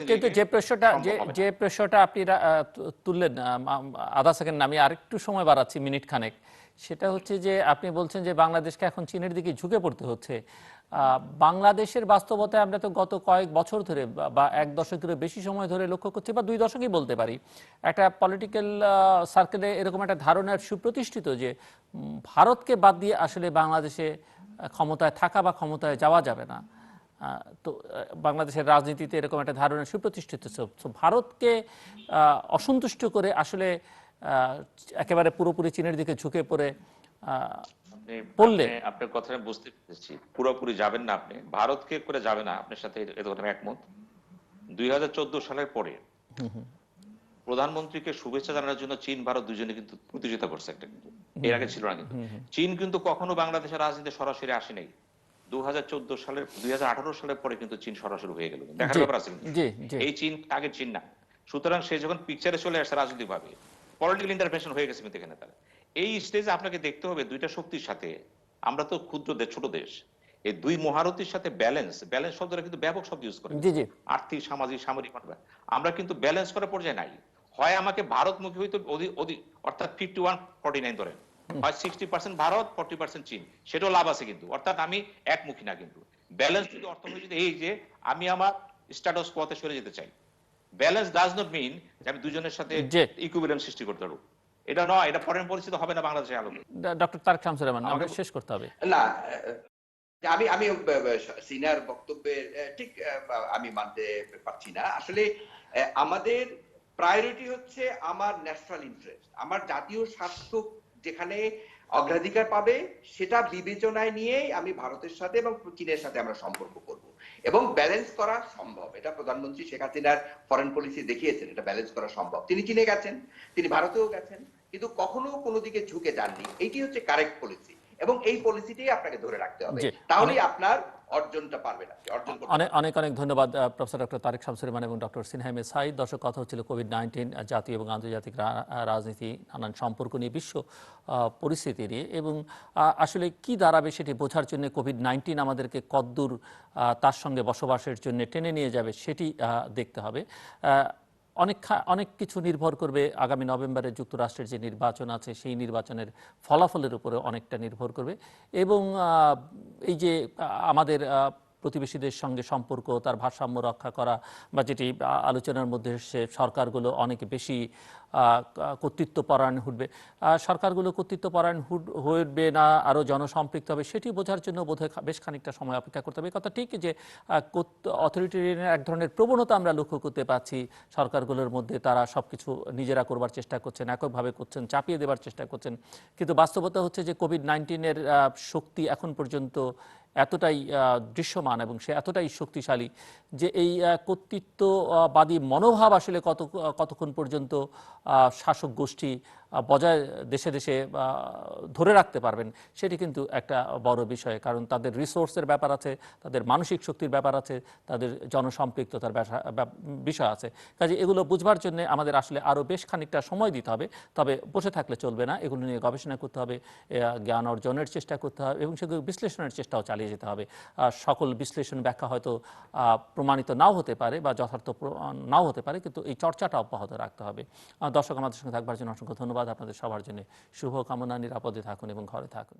কিন্তু যে প্রশ্নটা আপনি তুললেন, আধা সেকেন্ড, আমি আরেকটু সময় বাড়াচ্ছি, মিনিট খানেক। সেটা হচ্ছে যে আপনি বলছেন যে বাংলাদেশকে এখন চীনের দিকে ঝুঁকে পড়তে হচ্ছে। বাংলাদেশের বাস্তবতায় আমরা তো গত কয়েক বছর ধরে বা এক দশকের বেশি সময় ধরে লক্ষ্য করছি, বা 2 দশকই বলতে পারি, একটা পলিটিক্যাল সার্কেলে এরকম একটা ধারণার সুপ্রতিষ্ঠিত যে ভারতকে বাদ দিয়ে আসলে বাংলাদেশে ক্ষমতায় থাকা বা ক্ষমতায় যাওয়া যাবে না। তো বাংলাদেশের রাজনীতিতে এরকম একটা ধারণা সুপ্রতিষ্ঠিত। ভারতকে অসন্তুষ্ট করে আসলে একেবারে পুরোপুরি চীনের দিকে ঝুঁকে পড়ে পড়লে, আপনার কথা আমি বুঝতে পেরেছি, পুরোপুরি যাবেন না আপনি, ভারতকে করে যাবে না, আপনার সাথে আমি একমত। 2014 সালের পরে প্রধানমন্ত্রীকে শুভেচ্ছা জানানোর জন্য চীন ভারত দুজনে কিন্তু প্রতিযোগিতা করছে একটা, কিন্তু এর আগে ছিল না। কিন্তু চীন কিন্তু কখনো বাংলাদেশের রাজনীতিতে সরাসরি আসে নাই। 2018 সালের পরে কিন্তু চীন সরাসরি হয়ে গেল, দেখার ব্যাপার আছে। এই চীন আগে চীন না, সুতরাং সে যখন পিকচারে চলে আসে রাজনৈতিক ভাবে, পলিটিক্যাল ইন্টারভেনশন হয়ে গেছে কিন্তু এখানে। তার এই স্টেজে আপনাকে দেখতে হবে দুইটা শক্তির সাথে, আমরা তো ক্ষুদ্র দেশ, ছোট দেশ, এই দুই মহারথীর সাথে ব্যালেন্স শব্দটা কিন্তু ব্যাপক শব্দ ইউজ করে, আর্থিক, সামাজিক, সামরিক, আমরা কিন্তু ব্যালেন্স করার পর্যায়ে নাই। হয় আমাকে ভারতমুখী হইতে অর্থাৎ 51-49 ধরেন, হয় 60% ভারত, 40% চীন, সেটাও লাভ আছে কিন্তু, অর্থাৎ আমি একমুখী না। কিন্তু ব্যালেন্স যদি অর্থনীতি যদি এই যে আমি আমার স্ট্যাটাস কোতে সরে যেতে চাই। ব্যালেন্স ডাজ নট মিন যে আমি দুজনের সাথে জি ইকুইলিব্রিয়াম সৃষ্টি করতে পারবো। এটা নয়, এটা ফরেন পরিস্থিতি হবে না বাংলাদেশের আলোকে। ডক্টর তারেক শামসুর রহমান, আমাকে আমাদের শেষ করতে হবে। না, আমি আমি সিনিয়র বক্তব্যের ঠিক আমি মানতে পারছি না। আসলে আমাদের প্রায়োরিটি হচ্ছে আমার ন্যাশনাল ইন্টারেস্ট, আমার জাতীয় স্বার্থ যেখানে অগ্রাধিকার পাবে সেটা বিবেচনায় নিয়েই আমি ভারতের সাথে এবং চীনের সাথে আমরা সম্পর্ক করব, এবং ব্যালেন্স করা সম্ভব। এটা প্রধানমন্ত্রী শেখ হাসিনার ফরেন পলিসি দেখিয়েছেন, এটা ব্যালেন্স করা সম্ভব। তিনি চীনে গেছেন, তিনি ভারতেও গেছেন, কিন্তু কখনো কোনো দিকে ঝুঁকে যাননি। এইটি হচ্ছে কারেক্ট পলিসি, এবং এই পলিসিটাই আপনাকে ধরে রাখতে হবে, জি তাহলেই আপনার অর্জনটা পারবেন, অর্জন করতে অনেক পারবেন। অনেক অনেক ধন্যবাদ প্রফেসর ডক্টর তারেক শামসুর রহমান এবং ডক্টর সিনহা আহমেদ সাঈদ। দর্শক, কথা হচ্ছিল কোভিড-19 জাতীয় এবং আন্তর্জাতিক রাজনীতি, নানান সম্পর্ক নিয়ে, বিশ্ব পরিস্থিতি নিয়ে, এবং আসলে কি দাঁড়াবে সেটি বোঝার জন্য কোভিড-19 আমাদেরকে কদ্দূর তার সঙ্গে বসবাসের জন্য টেনে নিয়ে যাবে সেটি দেখতে হবে। অনেক কিছু নির্ভর করবে আগামী নভেম্বরে যুক্তরাষ্ট্রের যে নির্বাচন আছে সেই নির্বাচনের ফলাফলের উপরে অনেকটা নির্ভর করবে, এবং এই যে আমাদের প্রতিবেশীদের সঙ্গে সম্পর্ক, তার ভারসাম্য রক্ষা করা, বা যেটি আলোচনার মধ্যে এসে সরকারগুলো অনেক বেশি কর্তৃত্বপরায়ণ উঠবে, সরকারগুলো কর্তৃত্বপরায়ণ হইবে না আরও জনসম্পৃক্ত হবে, সেটি বোঝার জন্য বোধহয় বেশ খানিকটা সময় অপেক্ষা করতে হবে। কথা ঠিক যে অথরিটেরিয়ানের এক ধরনের প্রবণতা আমরা লক্ষ্য করতে পাচ্ছি সরকারগুলোর মধ্যে, তারা সব কিছু নিজেরা করবার চেষ্টা করছেন, এককভাবে করছেন, চাপিয়ে দেওয়ার চেষ্টা করছেন, কিন্তু বাস্তবতা হচ্ছে যে কোভিড-19-এর শক্তি এখন পর্যন্ত এতটাই দৃশ্যমান এবং সে এতটাই শক্তিশালী যে এই কর্তৃত্ববাদী মনোভাব আসলে কতক্ষণ পর্যন্ত শাসক গোষ্ঠী বজায় দেশে দেশে ধরে রাখতে পারবেন সেটি কিন্তু একটা বড় বিষয়, কারণ তাদের রিসোর্সের ব্যাপার আছে, তাদের মানসিক শক্তির ব্যাপার আছে, তাদের জনসম্পৃক্ততার বিষয় আছে। কাজে এগুলো বুঝবার জন্য আমাদের আসলে আরও বেশ খানিকটা সময় দিতে হবে। তবে বসে থাকলে চলবে না, এগুলো নিয়ে গবেষণা করতে হবে, জ্ঞান অর্জনের চেষ্টা করতে হবে, এবং সেগুলো বিশ্লেষণের চেষ্টাও চালিয়ে যেতে হবে। সকল বিশ্লেষণ ব্যাখ্যা হয়তো প্রমাণিত নাও হতে পারে বা যথার্থ নাও হতে পারে, কিন্তু এই চর্চাটা অব্যাহত রাখতে হবে। দর্শক, আমাদের সঙ্গে থাকবার জন্য অসংখ্য ধন্যবাদ। আপনাদের সবার জন্য শুভকামনা, নিরাপদে থাকুন এবং ঘরে থাকুন।